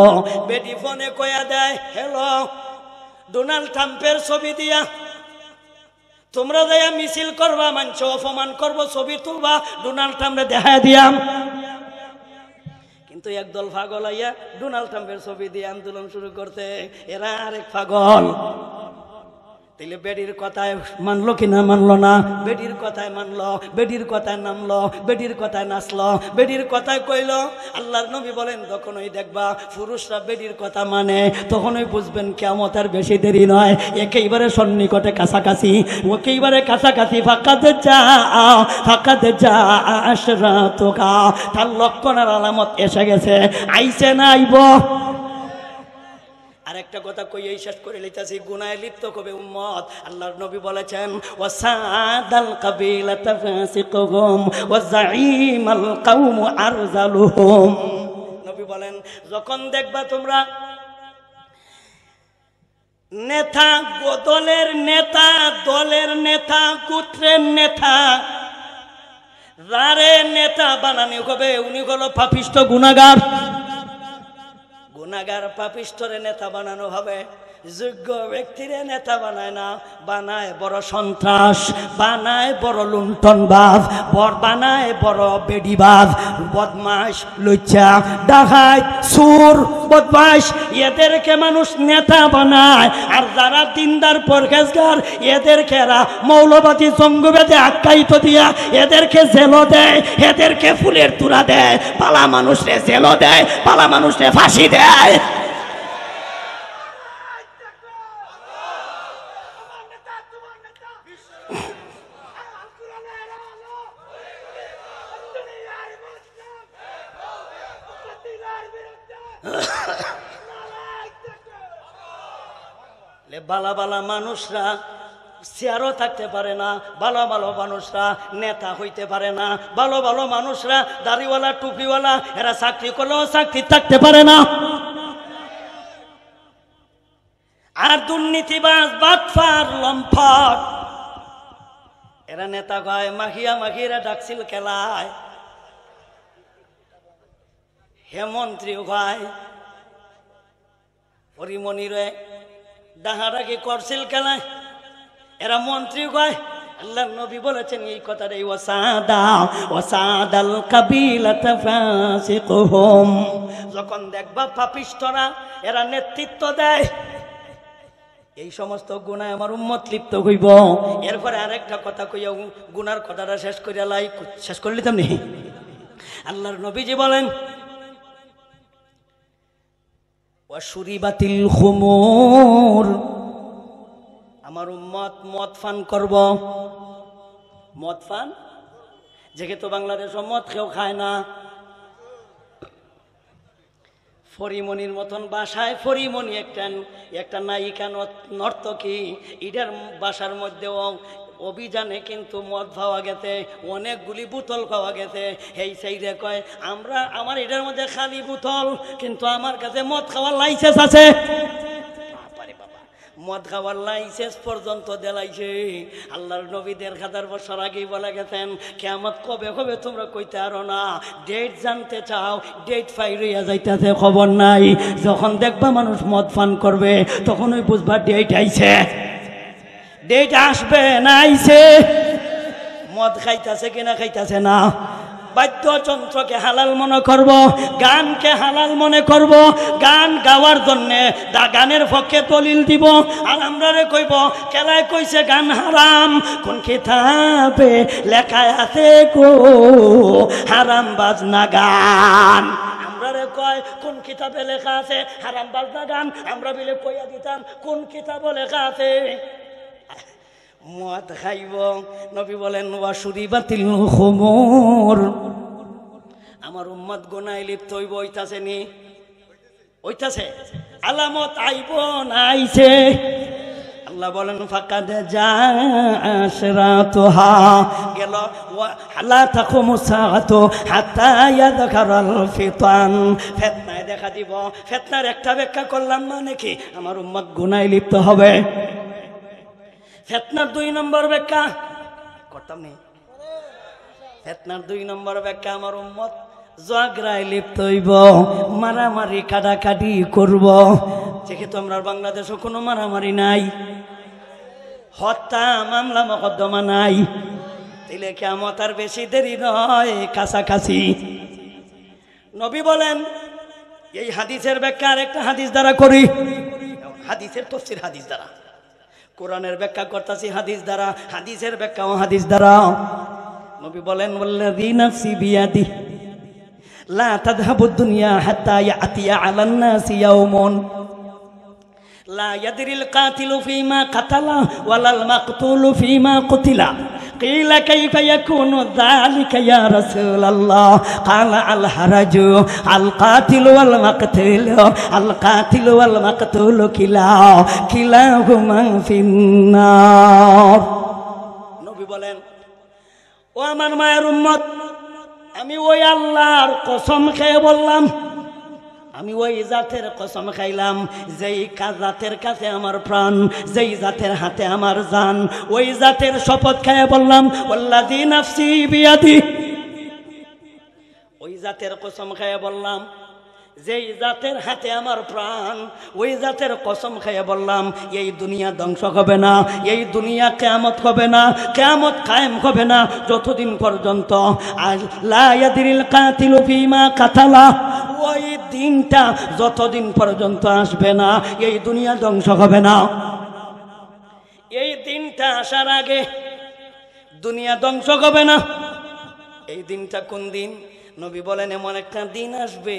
বেটি ফোনে কয়া দেয়, হ্যালো, ডোনাল্ড ট্রাম্পের ছবি দিয়া তোমরা যাইয়া মিছিল করবা, মানুষ অপমান করবো, ছবি তুলবা, ডোনাল্ড ট্রাম্পে দেখা দিয়াম। কিন্তু একদল পাগল আইয়া ডোনাল্ড ট্রাম্পের ছবি দিয়ে আন্দোলন শুরু করতে, এরা আরেক পাগল। তাইলে বেটির কথায় মানলো কিনা? মানলো না। বেটির কথায় মানলো, বেটির কথায় নামলো, বেটির কথায় নাচলো, বেটির কথায় কইলো। আল্লাহর নবী বলেন, যখনই দেখবা পুরুষরা বেটির কথা মানে, তখনই বুঝবেন কিয়ামতের বেশি দেরি নয়, একেবারে সন্নিকটে কাছাকাছি, ওকেবারে কাছাকাছি। ফাঁকাতে যা আশরাতুকা, তার লক্ষণ আর আলামত এসে গেছে, আইছে না আইব। আরেকটা কথা কইই শেষ করে লইতাছি, গুনাহে লিপ্ত কবে উম্মত। আল্লাহর নবী বলেছেন, ওয়াসাদাল কাবিলাতা ফাসিকুহুম ওয়াজাঈমাল কওম আরজালুহুম। নবী বলেন, যখন দেখবা তোমরা নেতা, দলের নেতা, দলের নেতা, গোত্রের নেতা, যারে নেতা বানানো হবে উনি হলো পাপিষ্ঠ গুনাহগার। গুনাহগার পাপিষ্ঠরে নেতা বানানো হবে, যোগ্য ব্যক্তিরে নেতা বানায় না, বানায় বড় সন্ত্রাস, বানায় বড় লুণ্ঠনবাজ, বানায় বড় বেডিবাজ, বদমাশ, লুচ্চা, ডাকাত, চোর, বদমাশ, এদেরকে মানুষ নেতা বানায়। আর যারা দিনদার পরহেজগার এদেরকে এরা মৌলবাদী জঙ্গিবাদে আখ্যায়িত দিয়া এদেরকে জেলও দেয়, এদেরকে ফুলের তুলা দেয়, পালা মানুষরে জেলও দেয়, পালা মানুষরে ফাঁসি দেয়। বালা বালা মানুষরা চেয়ারও থাকতে পারে না, ভালো ভালো মানুষরা নেতা হইতে পারে না, ভালো ভালো মানুষরা দাড়িওয়ালা টুপিওয়ালা এরা চাকরি করলেও চাকরি থাকতে পারে না। আর দুর্নীতিবাজ, বাটফার, লম্পট এরা নেতা গায়, মাখিয়া মাখিরা ডাকছিল খেলায়, হেমন্ত্রীও গায়, পরিমণিরে ডাহাডাকি করছিল খেলায়, এরা মন্ত্রী গায়। আল্লাহর নবী বলেছেন এই কথাটাই, ওয়াসাদাল কাবিলাতা ফাসিকুহুম। যখন দেখবা পাপিষ্ঠরা এরা নেতৃত্ব দেয়, এই সমস্ত গুনায় আমার উম্মত লিপ্ত হইব। এরপরে আরেকটা কথা কইয়া গুনার কথাটা শেষ করিয়া শেষ করে লিতাম নি। আল্লাহর নবীজি বলেন, ওয়াশুরিবাতিল খুমুর, আমার উম্মত মদ পান করব। মদ পান, যেহেতু বাংলাদেশে মদ কেউ খায় না, ফরিমনির মতন বাসায়, ফরিমনি একটা নায়িকা নর্তকী, এটার বাসার মধ্যেও অভিযানে কিন্তু মদ পাওয়া গেছে, অনেকগুলি বোতল পাওয়া গেছে। এই সাইডে কয়, আমার এটার মধ্যে খালি বোতল, কিন্তু আমার কাছে মদ খাওয়ার লাইসেন্স আছে। মদ খাওয়ার লাইসেন্স পর্যন্ত দেলাইছে। আল্লাহর নবী ১,৫০০ বছর আগেই বলে গেছেন, কিয়ামত কবে হবে তোমরা কইতে আরো না। ডেট জানতে চাও, ডেট ফাইরিয়া যাইতেছে, খবর নাই। যখন দেখবা মানুষ মদ পান করবে তখনই বুঝবা ডেট আইছে। ডেট আসবে না আইছে। মদ খাইতেছে কিনা খাইতেছে না, বাদ্যযন্ত্রকে হালাল মনে করব, গানকে হালাল মনে করব, গান গাওয়ার জন্য গানের পক্ষে দলিল দিব। আর আমরা কইব কেলায় কইছে গান হারাম, কোন কিতাবে লেখা আছে গো হারাম বাজনা গান? আমরা কয় কোন কিতাবে লেখা আছে হারাম বাজনা গান? আমরা বিলে কইয়া দিতাম কোন কিতাবে লেখা আছে মদ খাইব। নবী বলেন, ওয়াশুরিবাতিল খুমুর, আমার উম্মত গুনাহে লিপ্ত হইব। হইতাছে নি? হইতাছে। আলামত আইব না আইছে? আল্লাহ বলেন, ফাকাদ জাআশরাতুহা, গেল লা তাকুমু সাআতু হাত্তা ইয়াযকারাল ফিতান, ফিতনায় দেখা দিব। ফিতনার একটা ব্যাখ্যা করলাম মানে কি, আমার উম্মত গুনাহে লিপ্ত হবে। ফিতনার 2 নম্বর ব্যাখ্যা করতাম নি, ফিতনার 2 নম্বর ব্যাখ্যা, আমার উম্মত ঝগড়ায় লিপ্ত হইব, মারামারি কাটাকাটি করব। যেহেতু আমরা বাংলাদেশে কোনো মারামারি নাই, হত্যা মামলা মোকদ্দমা নাই, তাইলে কিয়ামত আর বেশি দেরি নয়, কাছাকাছি। নবী বলেন, এই হাদিসের ব্যাখ্যা আরেকটা হাদিস দ্বারা করি, হাদিসের তাফসীর হাদিস দ্বারা, কোরআনের ব্যাখ্যা করতেছি হাদিস দ্বারা, হাদিসের ব্যাখ্যাও হাদিস দ্বারা। নবী বলেন, ওয়াল্লাযী নাফসি বিয়াদি লা তাযহাবুদ দুনিয়া হাত্তা ইয়াতিয়া আলান নাসি ইয়াউমুন লা ইয়াদরিল কাতিলু ফীমা কাতালা ওয়ালাল মাকতুলু ফীমা কুতিলা قيل كيف يكون ذلك يا رسول الله قال الحرج القاتل والمقتول القاتل والمقتول كلاهما في النار। নবী বলেন, ও আমার মায়ের উম্মত, আমি ওই আল্লাহর কসম খেয়ে বললাম, আমি ওই জাতের কসম খাইলাম যেই জাতের কাছে আমার প্রাণ, যেই জাতের হাতে আমার জান, ওই জাতের শপথ খেয়ে বললাম, ওয়াল্লাযী নাফসি বিয়াদি, ওই জাতের কসম খেয়ে বললাম যেই জাতের হাতে আমার প্রাণ, ওই জাতের কসম খেয়ে বললাম, এই দুনিয়া ধ্বংস হবে না, এই দুনিয়া কিয়ামত হবে না, কিয়ামত কায়েম হবে না যতদিন পর্যন্ত লা ইয়াদরিল কাতিলু ফীমা কাতালা, ওই দিনটা যতদিন পর্যন্ত আসবে না, এই দুনিয়া ধ্বংস হবে না। এই দিনটা আসার আগে দুনিয়া ধ্বংস হবে না। এই দিনটা কোন দিন? নবী বলেন, এমন একটা দিন আসবে,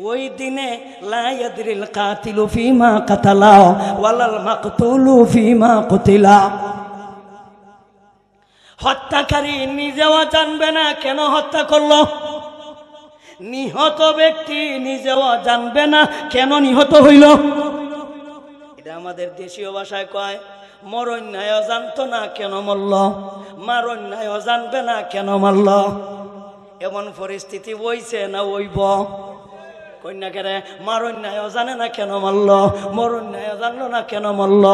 ওই দিনে লা ইয়াদরিল কাতিলু ফীমা কাতালা ওয়ালাল মাকতুলু ফীমা কুতিলা। হত্যাকারী নিজেও জানবে না কেন হত্যা করলো, নিহত ব্যক্তি নিজেও জানবে না কেন নিহত হইল। এটা আমাদের দেশীয় ভাষায় কয়, মরণ্যায় জানতো না কেন মরল, মারণ্যায় জানবে না কেন মারল। এমন পরিস্থিতি হইছে না হইব? কন্যাকেরে মারণ্যায় জানে না কেন মারল, মরণ্যায় জানলো না কেন মরল।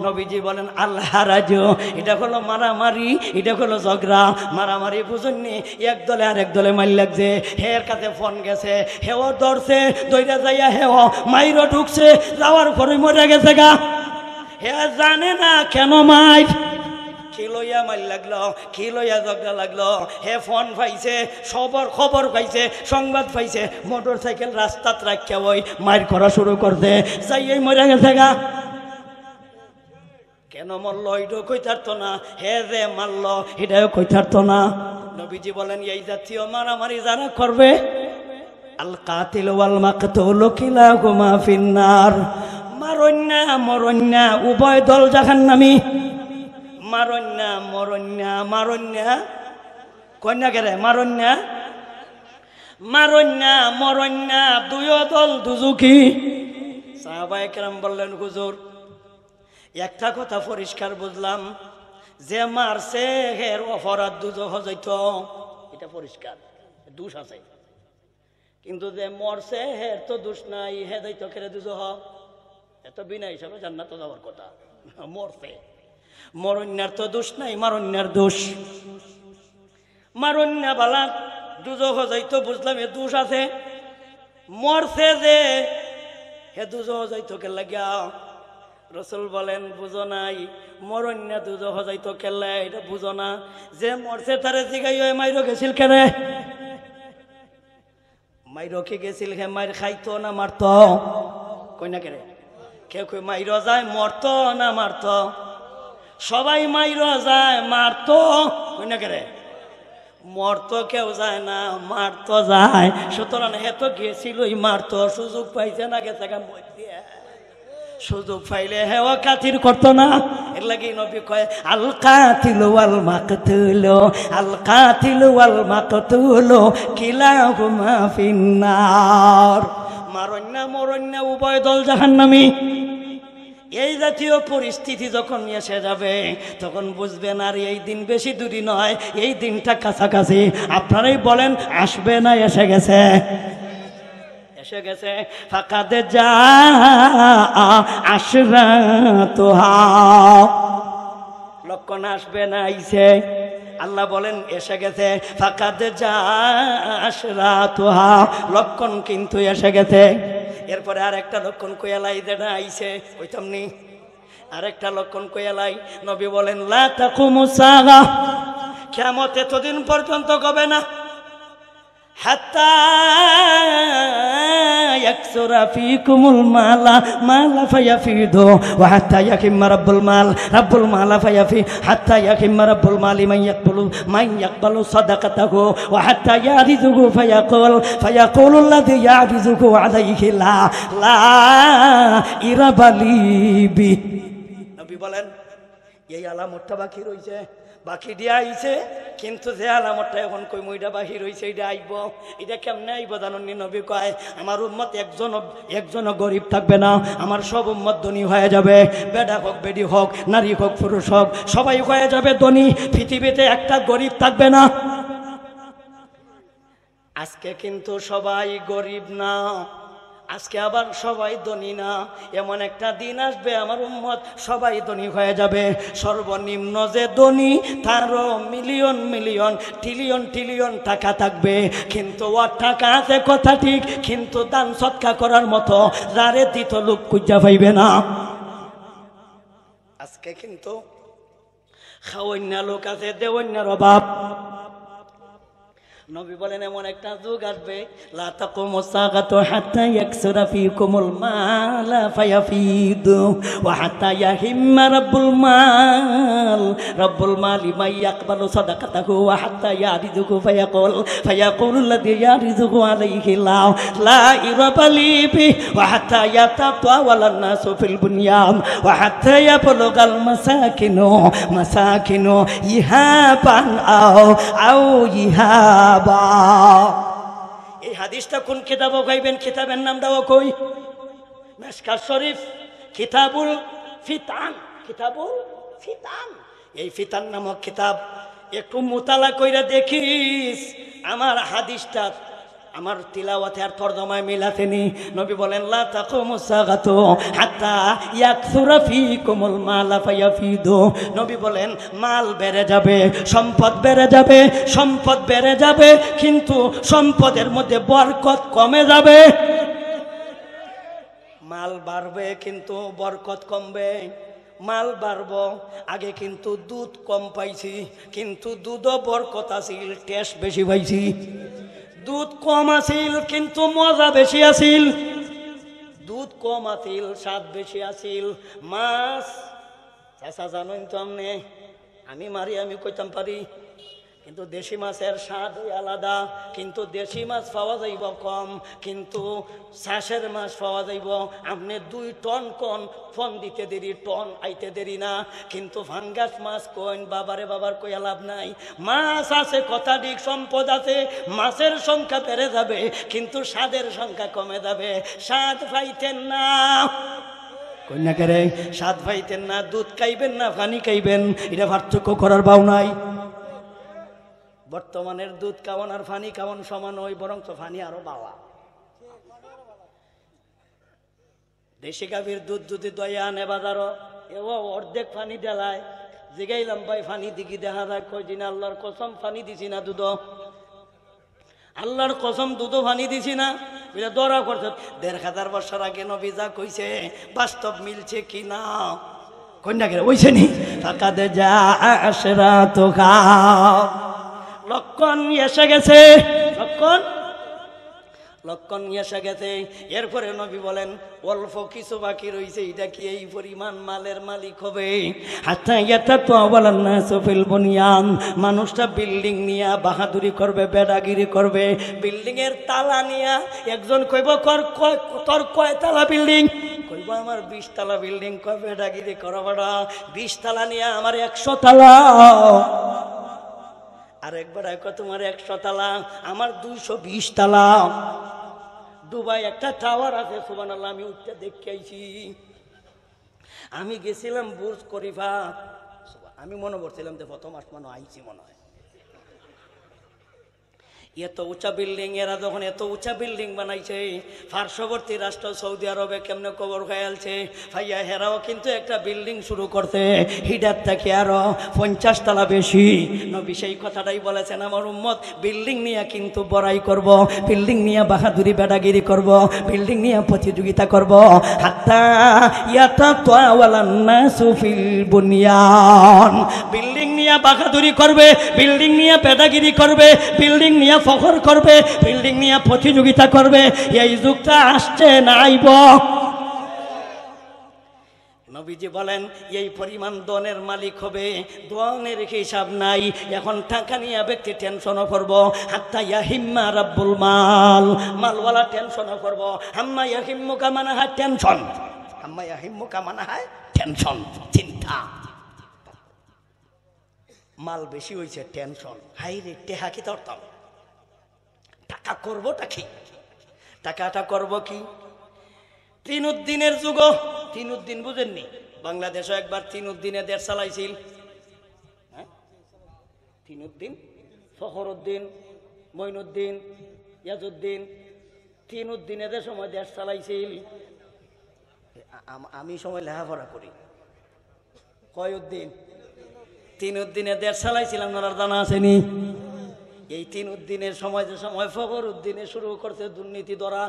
নবীজি বলেন, আল্লাহ হারাজ, এটা হলো মারামারি, এটা হলো ঝগড়া। মারামারি বুঝুননি, এক দলে আর এক দলে মাইল লাগছে, হের কাছে ফোন গেছে, হেও ধরছে, দইরা যাইয়া হেও মাইরও ঢুকছে, যাওয়ার পরে মরে গেছে গা। হে জানে না কেন মাইর, কি লইয়া মাইল লাগলো, কি লইয়া ঝগড়া লাগলো। হে ফোন পাইছে, খবর পাইছে, সংবাদ পাইছে, মোটর সাইকেল রাস্তাত রাখিয়া ওই মাইর করা শুরু করছে, যাই এই মরে গেছে গা। কেন মরল এটাও কই থাকতো না, হে যে মারল এটাও কই থাকতো না। নবীজি বলেন, এই জাতীয় মারামারি যারা করবে, আল কাতিল ওয়াল মাকতুল কিলাহুমা ফিন্নার, মারণ্যা মরণ্যা উভয় দল জাহান্নামী। মারণ্যা মরণ্যা, মারণ্যা কন্যা কেরে, মারণ্যা মারণ্যা মরণ্যা দুই দল দুজুকি। সাহাবায়ে কেরাম বললেন, হুজুর একটা কথা পরিষ্কার বুঝলাম, যে মারছে হের অপরাধ দুজহ যাইত, এটা পরিষ্কার, দোষ আছে। কিন্তু যে মরছে হের তো দোষ নাই, হে যাইত কেরে দুজহ, এত বিনা হিসাবে জান্নাতে যাওয়ার কথা। মরছে, মরণ্যার তো দোষ নাই, মারণ্যার দোষ। মারণ্যা বালা দুজহ যাইতো, বুঝলাম এ দোষ আছে। মরছে যে হে দুজহ যাইতো কে লাগিয়া, রসুল বলেন, বুঝো নাই, মরণ্যা দুজহ যাইতো কেলে, এটা বুঝো না। যে মরছে তারে জিগাই মাইরো গেছিল কেনে, মাইরো কে গেছিল, হে মাইর খাইতো না মারত, কই না কেরে, কেউ কই মাইরো যায় মরত না মারত, সবাই মাইরো যায় মারতো, কই না কেরে, মরতো কেউ যায় না, মারতো যায়। সুতরাং হে তো গেছিলই মারতো, সুযোগ পাইছে না, গেছে সুযোগ পাইলে হেও কাতির করতো না। এর লাগি নবী কয়, আল কাতিলু ওয়াল মাকতুলু, আল কাতিলু ওয়াল মাকতুলু কিলাহুমা ফিন্নার। মারণ্যা মরণ্যা উভয় দল জাহান্নামী। এই জাতীয় পরিস্থিতি যখন এসে যাবে, তখন বুঝবেন আর এই দিন বেশি দূরে নয়, এই দিনটা কাছাকাছি। আপনারাই বলেন, আসবে না এসে গেছে? এসে গেছে ফাকাদ জা আশরাতুহা লক্ষণ আসবে না আইছে আল্লাহ বলেন এসে গেছে ফাকাদ জা আশরাতুহা লক্ষণ কিন্তু এসে গেছে এরপরে আরেকটা লক্ষণ কইয়ালাই যেটা আইছে ওইতামনি আরেকটা লক্ষণ কইয়ালাই নবী বলেন লা তাকুমুস সাআ কিয়ামত এতদিন পর্যন্ত হবে না হাত্তা ইয়াকসুরা ফীকুমুল মালা ফায়াফিদু ওয়া হাত্তা ইয়াকিম রাব্বুল মাল ফায়াফি হাত্তা ইয়াকিম রাব্বুল মালি মান ইয়াকবালু সাদাকাতাহু ওয়া হাত্তা ইয়ারিযুহু ফায়াকুলু আল্লাযী ইয়ারিযুহু আলাইহি লা ইরাবালিবি নবী বলেন এই আলামতটা বাকি রইছে বাকি দিয়া আইছে কিন্তু যে আলামতটা এখন কই মইটা বাকি রইছে এটা আইব এটা কেমনে আইব জানেননি নবী কয় আমার উম্মত একজন গরিব থাকবে না আমার সব উম্মত ধনী হয়ে যাবে বেটা হোক বেডি হোক নারী হোক পুরুষ হোক সবাই হয়ে যাবে ধনী পৃথিবীতে একটা গরিব থাকবে না আজকে কিন্তু সবাই গরিব না আজকে আবার সবাই ধনী না এমন একটা দিন আসবে আমার উম্মত সবাই ধনী হয়ে যাবে সর্বনিম্ন যে ধনী তারও মিলিয়ন মিলিয়ন ট্রিলিয়ন ট্রিলিয়ন টাকা থাকবে কিন্তু ওর টাকা আছে কথা ঠিক কিন্তু দান সৎকা করার মতো যারে দিত লোক খুঁজা পাইবে না আজকে কিন্তু খাওয়ান্য লোক আছে দেওয়ান্যার অভাব নবী বলেন এমন একটা যুগ আসবে লা তাকুমুস সাআতু হাত্তা ইয়াকসুরা ফীকুমুল মালা ফায়াফিদু ওয়া হাত্তা ইয়াহিম্মা রাব্বুল মালি মান ইয়াকবালু সাদাকাতাহু ওয়া হাত্তা ইয়ারিযুহু ফায়াকুলু আল্লাযী ইয়ারিযুহু আলাইহি লা ইরাবালিবি ওয়া হাত্তা ইয়াতাতাওয়ালান নাসু ফিল বুনয়ান ওয়া হাত্তা ইয়াবলুগাল মাসাকিনু ইহাবান আও ইহা এই হাদিসটা কোন কিতাব গাইবেন কিতাবের নামটাও কই মিশকাত শরীফ কিতাবুল ফিতান এই ফিতান নামক কিতাব একটু মুতালা কইরা দেখিস আমার হাদিসটা আমার তিলাওয়াতে আর তরজমায় মিল আছেনি নবী বলেন লা তাকুমুস সাআতু হাত্তা ইয়াকসুরা ফীকুমুল মালা ফায়াফিদু নবী বলেন মাল বেড়ে যাবে সম্পদ বেড়ে যাবে কিন্তু সম্পদের মধ্যে বরকত কমে যাবে মাল বাড়বে কিন্তু বরকত কমবে মাল বাড়বো আগে কিন্তু দুধ কম পাইছি কিন্তু দুধও বরকত আছিল টেস্ট বেশি পাইছি দুধ কম আছিল কিন্তু মজা বেশি আছিল দুধ কম আছিল স্বাদ বেশি আছিল মাছ চাচা জানেন তো আমি মারি আমি কইতাম পারি কিন্তু দেশি মাছের স্বাদ আলাদা কিন্তু দেশি মাছ পাওয়া যাইব কম কিন্তু চাষের মাছ পাওয়া যাইব আপনি 2 টন কোন ফোন দিতে দেরি টন আইতে দেরি না কিন্তু ফাঙ্গাস মাছ কইন বাবার কইয়া লাভ নাই মাছ আছে কথা ঠিক সম্পদ আছে মাছের সংখ্যা বেড়ে যাবে কিন্তু স্বাদের সংখ্যা কমে যাবে স্বাদ পাইতেন না কন্যা করে স্বাদ পাইতেন না দুধ খাইবেন না পানি খাইবেন এটা পার্থক্য করার ভাও নাই বর্তমানের দুধ খাওয়ান আর পানি খাওয়ান সমান ওই বরং তো পানি আরো বাবা দেশি গাভীর দুধ যদি দয়া আনে বাজারও এও অর্ধেক পানি দেলায় জিগাইলাম ভাই পানি দিকি দেখা যায় কই দিন আল্লাহর কসম পানি দিছি না দুধ আল্লাহর কসম দুধ পানি দিছি না এটা দরা করছে 1500 বছর আগে নবী যা কইছে বাস্তব মিলছে কি না কন্যা করে ওইছে নি ফাকাদ জা আশরাতুহা লক্ষণ এসে গেছে লক্ষণ এসে গেছে এরপরে নবী বলেন অল্প কিছু বাকি রয়েছে এটা কি এই পরিমাণ মালের মালিক হবে হাত্তা ইয়াতাতাওয়ালান নাসু ফিল বুনয়ান মানুষটা বিল্ডিং নিয়া বাহাদুরি করবে বেড়াগিরি করবে বিল্ডিং এর তালা নিয়া একজন কইব তোর কয় তালা বিল্ডিং কইব আমার 20 তালা বিল্ডিং কয় বেড়াগিরি করবাড়া 20 তালা নিয়া আমার 100 তালা আরেকবার তোমার 100 তালা আমার 220 তালা দুবাই একটা টাওয়ার আছে সুবহানাল্লাহ আমি উঠতে দেখে আইছি আমি গেছিলাম বুর্জ খলিফা আমি মনে করছিলাম যে প্রথম আসমানো আইছি মনে হয় এত উঁচা বিল্ডিং, এরা যখন এত উঁচা বিল্ডিং বানাইছে, পার্শ্ববর্তী রাষ্ট্র সৌদি আরবে কেমনে কবর খায়ালছে ভাইয়া, হেরাও কিন্তু একটা বিল্ডিং শুরু করতে, হিডার থেকে আরো 50 তলা বেশি। নবী সেই কথাটাই বলেছেন, আমার উম্মত বিল্ডিং নিয়ে কিন্তু বড়াই করব, বিল্ডিং নিয়ে বাহাদুরি বেড়াগিরি করব, বিল্ডিং নিয়ে প্রতিযোগিতা করব। হাত্তা ইয়াতা তাওয়ালান নাসু ফিল বুনিয়ান, বিল্ডিং নিয়ে বাহাদুরি করবে, বিল্ডিং নিয়ে বেড়াগিরি করবে, বিল্ডিং নিয়ে ফখর করবে, বিল্ডিং নিয়ে প্রতিযোগিতা করবে। এই যুগটা আসছে না আইব। নবীজি বলেন এই পরিমাণ দনের মালিক হবে, দনের হিসাব নাই। এখন টাকা নিয়ে ব্যক্তি টেনশনও করবো, হাত্তা ইয়াহিম্মা রাব্বুল মাল, মালওয়ালা টেনশনও করবো। হাম্মা ইয়াহিম্মুকা মানে হয় টেনশন, হাম্মা ইয়াহিম্মুকা মানে হয় টেনশন, চিন্তা। মাল বেশি হয়েছে টেনশন, হাই রে টেহা কি ধরতাম, টাকা করবোটা কি, টাকাটা করবো কি? তিন উদ্দিনের যুগ, তিন উদ্দিন বুঝেননি? বাংলাদেশও একবার তিন উদ্দিনে দেশ চালাইছিল। তিন উদ্দিন, ফখরউদ্দিন, মঈনুদ্দিন, ইয়াজউদ্দিন, তিন উদ্দিনের সময় দেশ চালাইছিল। আমি সময় লেখাপড়া করি। কয় উদ্দিন? তিন উদ্দিনে দেশ চালাইছিলাম, আপনার জানা আসেনি? এই তিন উদ্দিনের সময় যে সময় ফখরউদ্দিনে শুরু করছে দুর্নীতি ধরা।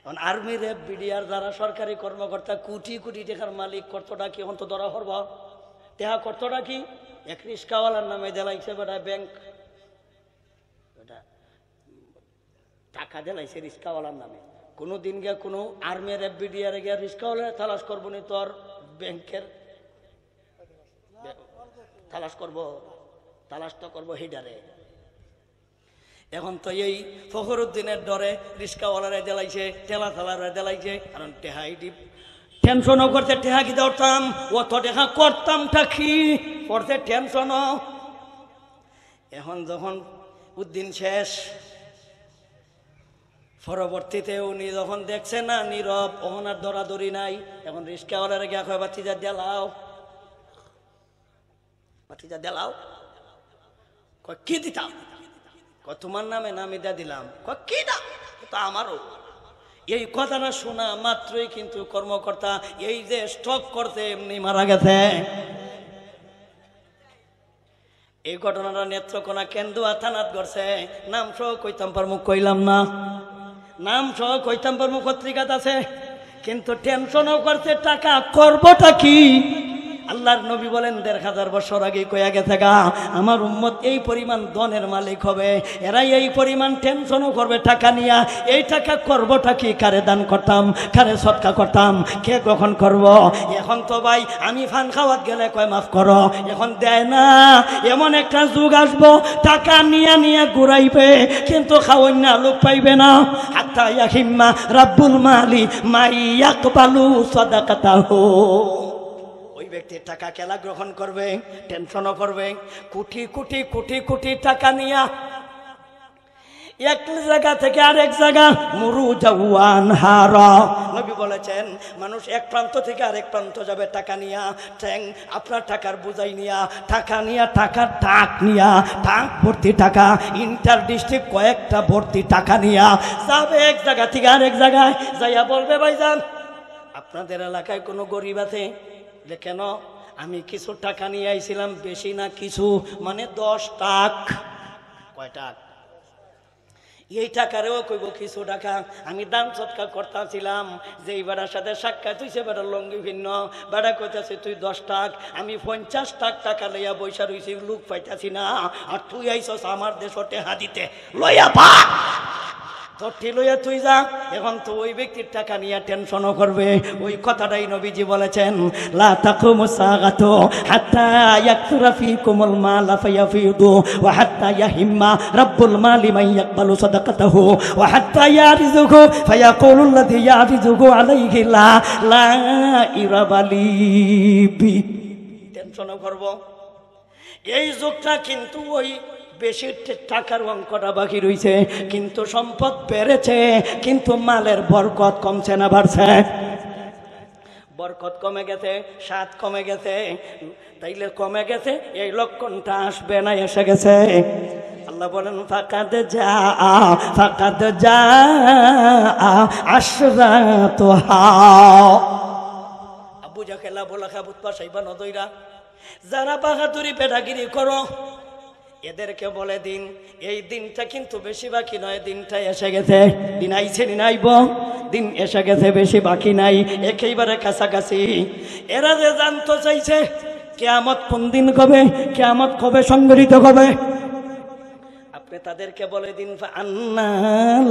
এখন আর্মি, র্যাব, বিডিআর যারা সরকারি কর্মকর্তা, কোটি কোটি টাকার মালিক, কর্তটা কি এখন তো ধরা করব? টেহা কর্তটা কি? এক রিস্কাওয়ালার নামে দেলাইছে বেটা ব্যাংক, টাকা দেলাইছে রিস্কাওয়ালার নামে। কোনো দিন গিয়া কোনো আর্মি, র্যাব, বিডিআর গিয়া রিস্কাওয়ালা তালাশ করবো নি? তোর ব্যাংকের তালাশ করবো, তালাশ তো করবো হিডারে। এখন তো এই ফখরউদ্দিনের ডরে রিস্কাওয়ালারে দেলাইছে, টেলা থালারে দেলাইছে। কারণ টেহাই ডিপ টেনশনও করতে, টেহা কি ধরতাম, অত টেহা করতামটা কি করতে টেনশনও। এখন যখন উদ্দিন শেষ, পরবর্তীতে উনি যখন দেখছে না নীরব, ওনার দরাদরি নাই, এখন রিস্কাওয়ালারে গিয়া কয় বাতিজা দেলাও, বাতিজা দেলাও। কয় কি দিতাম? তোমার নামে নামি দা দিলাম। কি না, তা আমারও। এই কথাটা শোনা মাত্রই কিন্তু কর্মকর্তা এই যে স্টক করতে এমনি মারা গেছে। এই ঘটনাটা নেত্রকোনা কেন্দুয়া থানাত ঘটছে। নাম সহ কইতাম পারমু, কইলাম না, নাম সহ কইতাম পারমু, পত্রিকাত আছে। কিন্তু টেনশনও করছে, টাকা করবোটা কি? আল্লাহর নবী বলেন ১৫০০ বছর আগে কয়া গেছে গা, আমার উম্মত এই পরিমাণ ধনের মালিক হবে, এরাই এই পরিমাণ টেনশনও করবে টাকা নিয়া। এই টাকা করবোটা কি? কারে দান করতাম, কারে সৎকা করতাম, কে কখন করব? এখন তো ভাই আমি ফান খাওয়াত গেলে কয় মাফ করো, এখন দেয় না। এমন একটা যুগ আসবো টাকা নিয়া নিয়া ঘুরাইবে, কিন্তু খাওয়াই না, লোক পাইবে না। হাত্তা ইয়াহিম্মা রাব্বুল মালি মাই ইয়াকবালু সাদাকাতাহু, ওই ব্যক্তি টাকা কেলা গ্রহণ করবে, টেনশনও করবে। কোটি কোটি কোটি কোটি টাকা নিয়া এক জায়গা থেকে আরেক জায়গা মুরু জাওয়ান হারা। নবী বলেছেন মানুষ এক প্রান্ত থেকে আরেক প্রান্ত যাবে টাকা নিয়া, ট্যাং আপনার টাকার বোঝাই নিয়া, টাকা নিয়া, টাকার টাক নিয়া, টাক ভর্তি টাকা, ইন্টার ডিস্ট্রিক্ট কয়েকটা ভর্তি টাকা নিয়া যাবে এক জায়গা থেকে আরেক জায়গায়। যাইয়া বলবে ভাইজান আপনাদের এলাকায় কোনো গরিব আছে? কেন? আমি কিছু টাকা নিয়ে আইছিলাম, বেশি না কিছু, মানে 10 টাকা। কয় টাকা? এই টাকারেও কইব কিছু টাকা। আমি দান সৎকা করতেছিলাম, যে এই বেড়ার সাথে সাক্ষাৎ হয়েছে, বেড়ার লঙ্গি ভিন্ন, বেড়া কইতেছে তুই 10 টাকা, আমি 50 টাকা লইয়া বৈশা রয়েছি, লোক পাইতাছি না, আর তুই আইসস আমার দেশে হাদিতে লইয়া পা তোরটি লইয়া তুই যা। এখন তো ওই ব্যক্তির টাকা নিয়ে টেনশনও করবে। ওই কথাটাই নবীজি বলেছেন, লা তাকুমুস সাআতু হাত্তা ইয়াকসুরা ফীকুমুল মাল ফায়াফিদু ওয়া হাত্তা ইয়াহিম্মা রাব্বুল মালি মান ইয়াকবালু সাদাকাতাহু ওয়া হাত্তা ইয়ারিযুহু ফায়াকুলু আল্লাযী ইয়ারিযুহু আলাইহি লা ইরাবালি। টেনশনও করব। এই যুগটা কিন্তু ওই বেশি টাকার অঙ্কটা বাকি রয়েছে, কিন্তু সম্পদ বেড়েছে, কিন্তু মালের বরকত কমছে না বাড়ছে? বরকত কমে গেছে, স্বাদ কমে গেছে। তাইলে কমে গেছে, এই লক্ষণটা আসবে না এসে গেছে? আল্লাহ বলেন ফাকাদ জা আশরাতুহা। আবু জাহেল আবু লাহাব উতবা সাইবা নদইরা যারা বাহাদুরি পেটাগিরি করো এদেরকে বলে দিন এই দিনটা কিন্তু বেশি বাকি নয়, দিনটা এসে গেছে। দিন আইছে নাইব, দিন এসে গেছে, বেশি বাকি নাই, একেবারে কাছাকাছি। এরা যে জানতে চাইছে কিয়ামত কোন দিন কবে, কিয়ামত কবে সংঘটিত হবে, আপনি তাদেরকে বলে দিন আন্না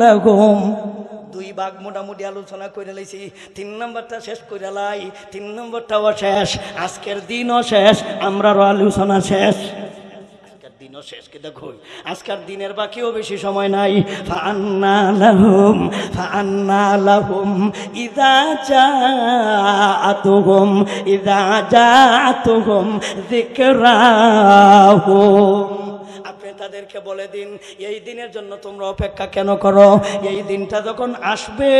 লাহুম। দুই ভাগ মোটামুটি আলোচনা করে লাইছি, 3 নম্বরটা শেষ করে লাই। 3 নম্বরটাও শেষ, আজকের দিনও শেষ, আমরারও আলোচনা শেষ, আজকের দিনও শেষ। কি দেখো আজকের দিনের বাকিও বেশি সময় নাই। ফাআন্না লাহুম ইযা জাআতুহুম যিকরাহুম। আপনি তাদেরকে বলে দিন এই দিনের জন্য তোমরা অপেক্ষা কেন করো? এই দিনটা যখন আসবে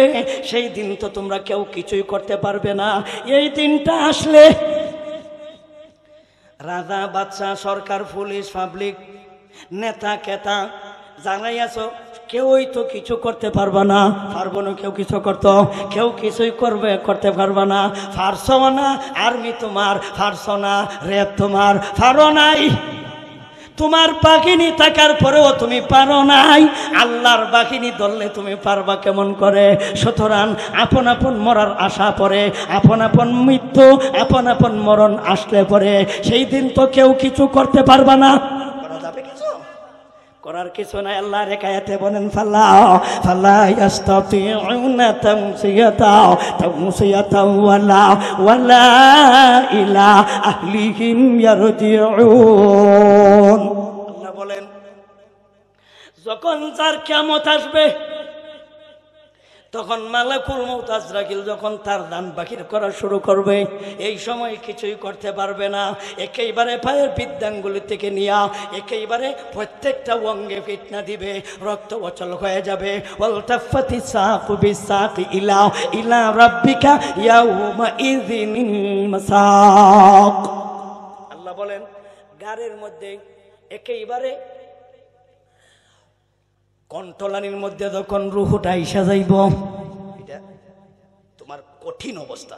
সেই দিন তো তোমরা কেউ কিছুই করতে পারবে না। এই দিনটা আসলে রাজা বাদশা সরকার পুলিশ পাবলিক নেতা কেতা জানাই আছো কেউই তো কিছু করতে পারবে না, পারবো না কেউ কিছু করতো, কেউ কিছুই করতে পারবে না, পারছো না। আর্মি তোমার পারছো না, রেপ তোমার পারো নাই, তোমার বাহিনী থাকার পরেও তুমি পারো নাই, আল্লাহর বাহিনী ধরলে তুমি পারবা কেমন করে? সুতরাং আপন আপন মরার আশা পরে, আপন আপন মৃত্যু, আপন আপন মরণ আসলে পরে সেই দিন তো কেউ কিছু করতে পারবা না। করা যাবে কিছু? করার কিছু নাই। আল্লাহ রেখায়াতে বলেন ফালা ইস্তাতিউনা তামসিয়াতা ওয়ালা ইলা আহলিহিম ইয়ারজিউন। আল্লাহ বলেন যখন যার কিয়ামত আসবে তখন মালাকুল মউত আজরাইল যখন তার দান বাকির করা শুরু করবে, এই সময় কিছুই করতে পারবে না। একেবারে পায়ের বৃদ্ধাঙ্গুলি থেকে নিয়া একেবারে প্রত্যেকটা অঙ্গে ফিতনা দিবে, রক্ত অচল হয়ে যাবে। ওয়ালতাফাতি সাকু বিসাকি ইলা রাব্বিকা ইয়াউমা ইযিনিল মাসাক। আল্লাহ বলেন গাড়ির মধ্যে একেবারে কণ্ঠলানির মধ্যে যখন রুহুটা আইসা যাইব, এটা তোমার কঠিন অবস্থা,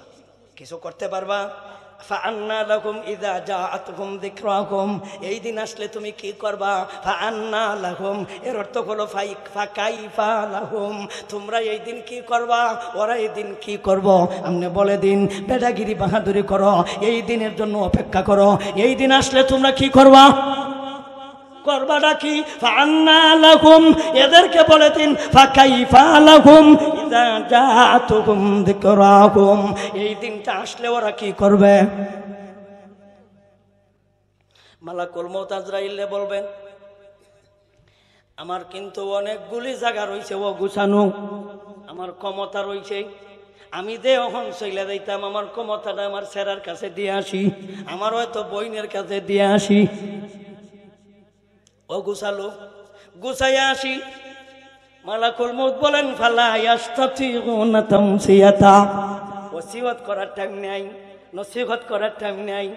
কিছু করতে পারবা? ফাআন্না লাহুম ইযা জাআতুহুম যিকরাহুম। এই দিন আসলে তুমি কি করবা? ফাআন্না লাহুম এর অর্থ হলো ফাকাইফা লাহুম, তোমরা এই দিন কি করবা, ওরা এই দিন কি করব? আপনি বলে দিন বেদাগিরি বাহাদুরি করো, এই দিনের জন্য অপেক্ষা করো। এই দিন আসলে তোমরা কি করবা? করবাটা কি? ফাআন্না লাহুম এদেরকে বলে দিন ফাকাইফা লাহুম ইযা জাআতুহুম যিকরাহুম। এই দিনটা আসলে ওরা কি করবে? মালাকুল মউত আজরাইল বলবেন আমার কিন্তু অনেকগুলি জায়গা রয়েছে ও গুছানো, আমার ক্ষমতা রয়েছে, আমি যে এখন চলে যাইতাম আমার ক্ষমতাটা আমার সেরার কাছে দিয়ে আসি, আমার হয়তো বইনের কাছে দিয়ে আসি, ও গুছালো গুছাইয়া আসি। মালাকুল মউত বলেন ফালা ইস্তাতিউনা তামসিয়াতা। ওসিয়ত করার টাইম নাই, নসিহত করার টাইম নাই,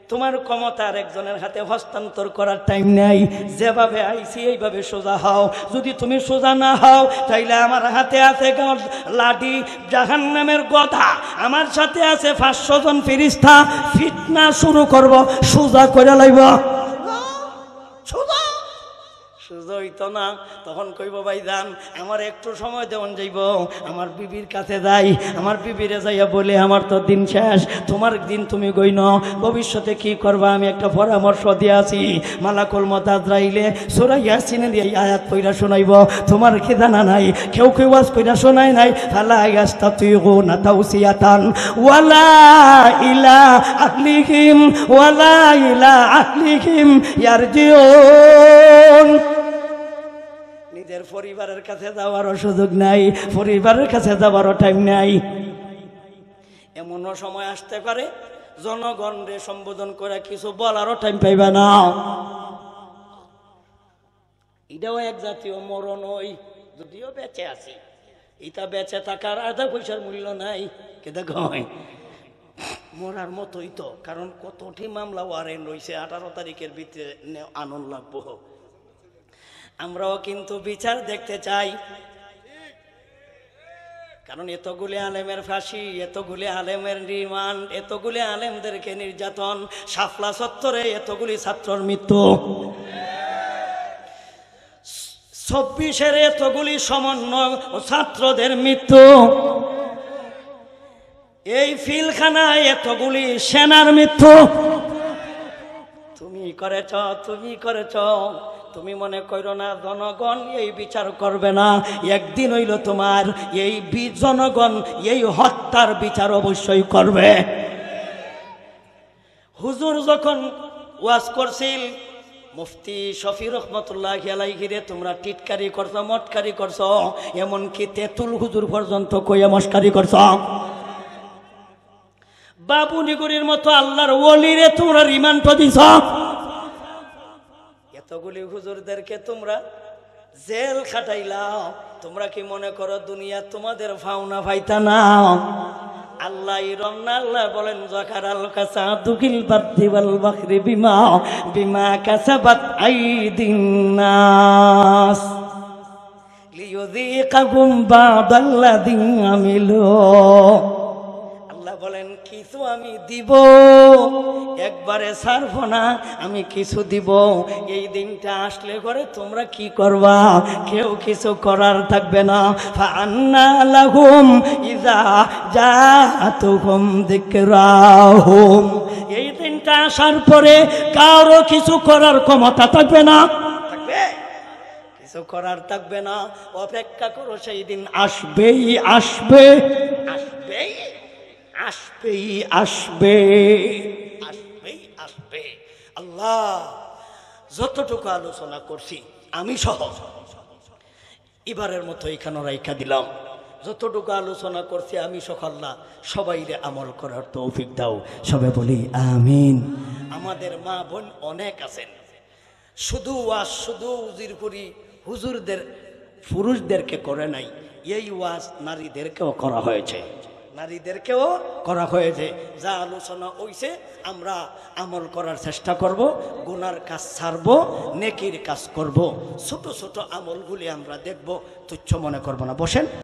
তোমার ক্ষমতা আরেকজনের হাতে হস্তান্তর করার টাইম নাই। যেভাবে আইছি এইভাবে সোজা হও, যদি তুমি সোজা না হও তাইলে আমার হাতে আছে লাঠি জাহান্নামের গদা, আমার সাথে আছে 500 জন ফেরেশতা, ফিতনা শুরু করব, সোজা করে লাইব। সোজা হইতো না, তখন কইব ভাইজান আমার একটু সময় দেওয়ান যাইব, আমার বিবির কাছে যাই, আমার বিবিরে যাইয়া বলে আমার তো দিন শেষ, তোমার দিন তুমি গইন, ভবিষ্যতে কি করবা আমি একটা পরামর্শ দিয়ে আছি। মালাকুল মউত আজরাইলে সূরা ইয়াসিনে দিয়ে আয়াত কইরা শোনাইব, তোমার কি জানা নাই? কেউ কেউ ওয়াজ কইরা শোনায় নাই ফালা ইস্তাতিউনা তাওসিয়াতান ওয়ালা ইলা আহলিহিম ইয়ারজিউন। নিজের পরিবারের কাছে যাওয়ারও সুযোগ নাই, পরিবারের কাছে যাওয়ারও টাইম নাই। এমনও সময় আসতে পারে জনগণরে সম্বোধন করে কিছু বলারও টাইম পাইবে না। এটাও এক জাতীয় মরণ, ওই যদিও বেঁচে আছি, এটা বেঁচে থাকার আধা পয়সার মূল্য নাই, কে দেখো মরার মতোই তো, কারণ কতটি মামলা ওয়ারেন্ট রয়েছে, 18 তারিখের ভিতরে আনন্দ লাগবো। আমরাও কিন্তু বিচার দেখতে চাই, কারণ এতগুলি আলেমের ফাঁসি, এতগুলি আলেমের রিমান্ড, এতগুলি আলেমদেরকে নির্যাতন, শাপলা চত্বরে এতগুলি ছাত্রর মৃত্যু, 26-এর এতগুলি সমন্বয় ও ছাত্রদের মৃত্যু, এই ফিলখানায় এতগুলি সেনার মৃত্যু। তুমি করেছ। তুমি মনে করো না জনগণ এই বিচার করবে না, একদিন হইল তোমার এই জনগণ এই হত্যার বিচার অবশ্যই করবে। হুজুর যখন ওয়াজ করছিল, মুফতি শফি রহমতুল্লাহি আলাইহি রে তোমরা টিটকারি করছো, মটকারি করছো, এমনকি তেতুল হুজুর পর্যন্ত কইয়া মস্কারি করছো। বাবুনিগুরির মতো আল্লাহর ওলিরে তোমরা রিমান্ড দিছ। এতগুলি হুজুরদেরকে তোমরা জেল খাটাইলাও। তোমরা কি মনে করো দুনিয়া তোমাদের ফাওনা ফাইতা না? আল্লাহ আল্লাহ বলেন যাকারাল কাসাদুকিল বারদি ওয়াল বাহরি বিমা কাসাবাত আইদিন নাস লিয়ুযীকাহুম বাদাল্লাযী আমিলু। আল্লাহ বলেন কিছু আমি দিব, একবারে ছাড়ব না, আমি কিছু দিব। এই দিনটা আসলে করে তোমরা কি করবা? কেউ কিছু করার থাকবে না। ফাআন্না লাহুম ইযা জাআতুহুম যিকরাহুম। এই দিনটা আসার পরে কারো কিছু করার ক্ষমতা থাকবে না, কিছু করার থাকবে না। অপেক্ষা করো, সেই দিন আসবেই আসবে, আসবেই আসবেই আসবে, আসবেই আসবে। আল্লাহ যতটুকু আলোচনা করছি আমি সহ এবারের মতো এখানে রাইখা দিলাম। যতটুকু আলোচনা করছি আমি সহ আল্লাহ সবাইরে আমল করার তৌফিক দাও। সবাই বলি আমিন। আমাদের মা বোন অনেক আছেন, শুধু ওয়াজ শুধু উজিরপুরি হুজুরদের পুরুষদেরকে করে নাই, এই ওয়াজ নারীদেরকেও করা হয়েছে, নারীদেরকেও করা হয়েছে। যা আলোচনা হইছে আমরা আমল করার চেষ্টা করব, গুনার কাজ ছাড়ব, নেকির কাজ করব, ছোট ছোট আমলগুলি আমরা দেখব, তুচ্ছ মনে করব না। বসেন।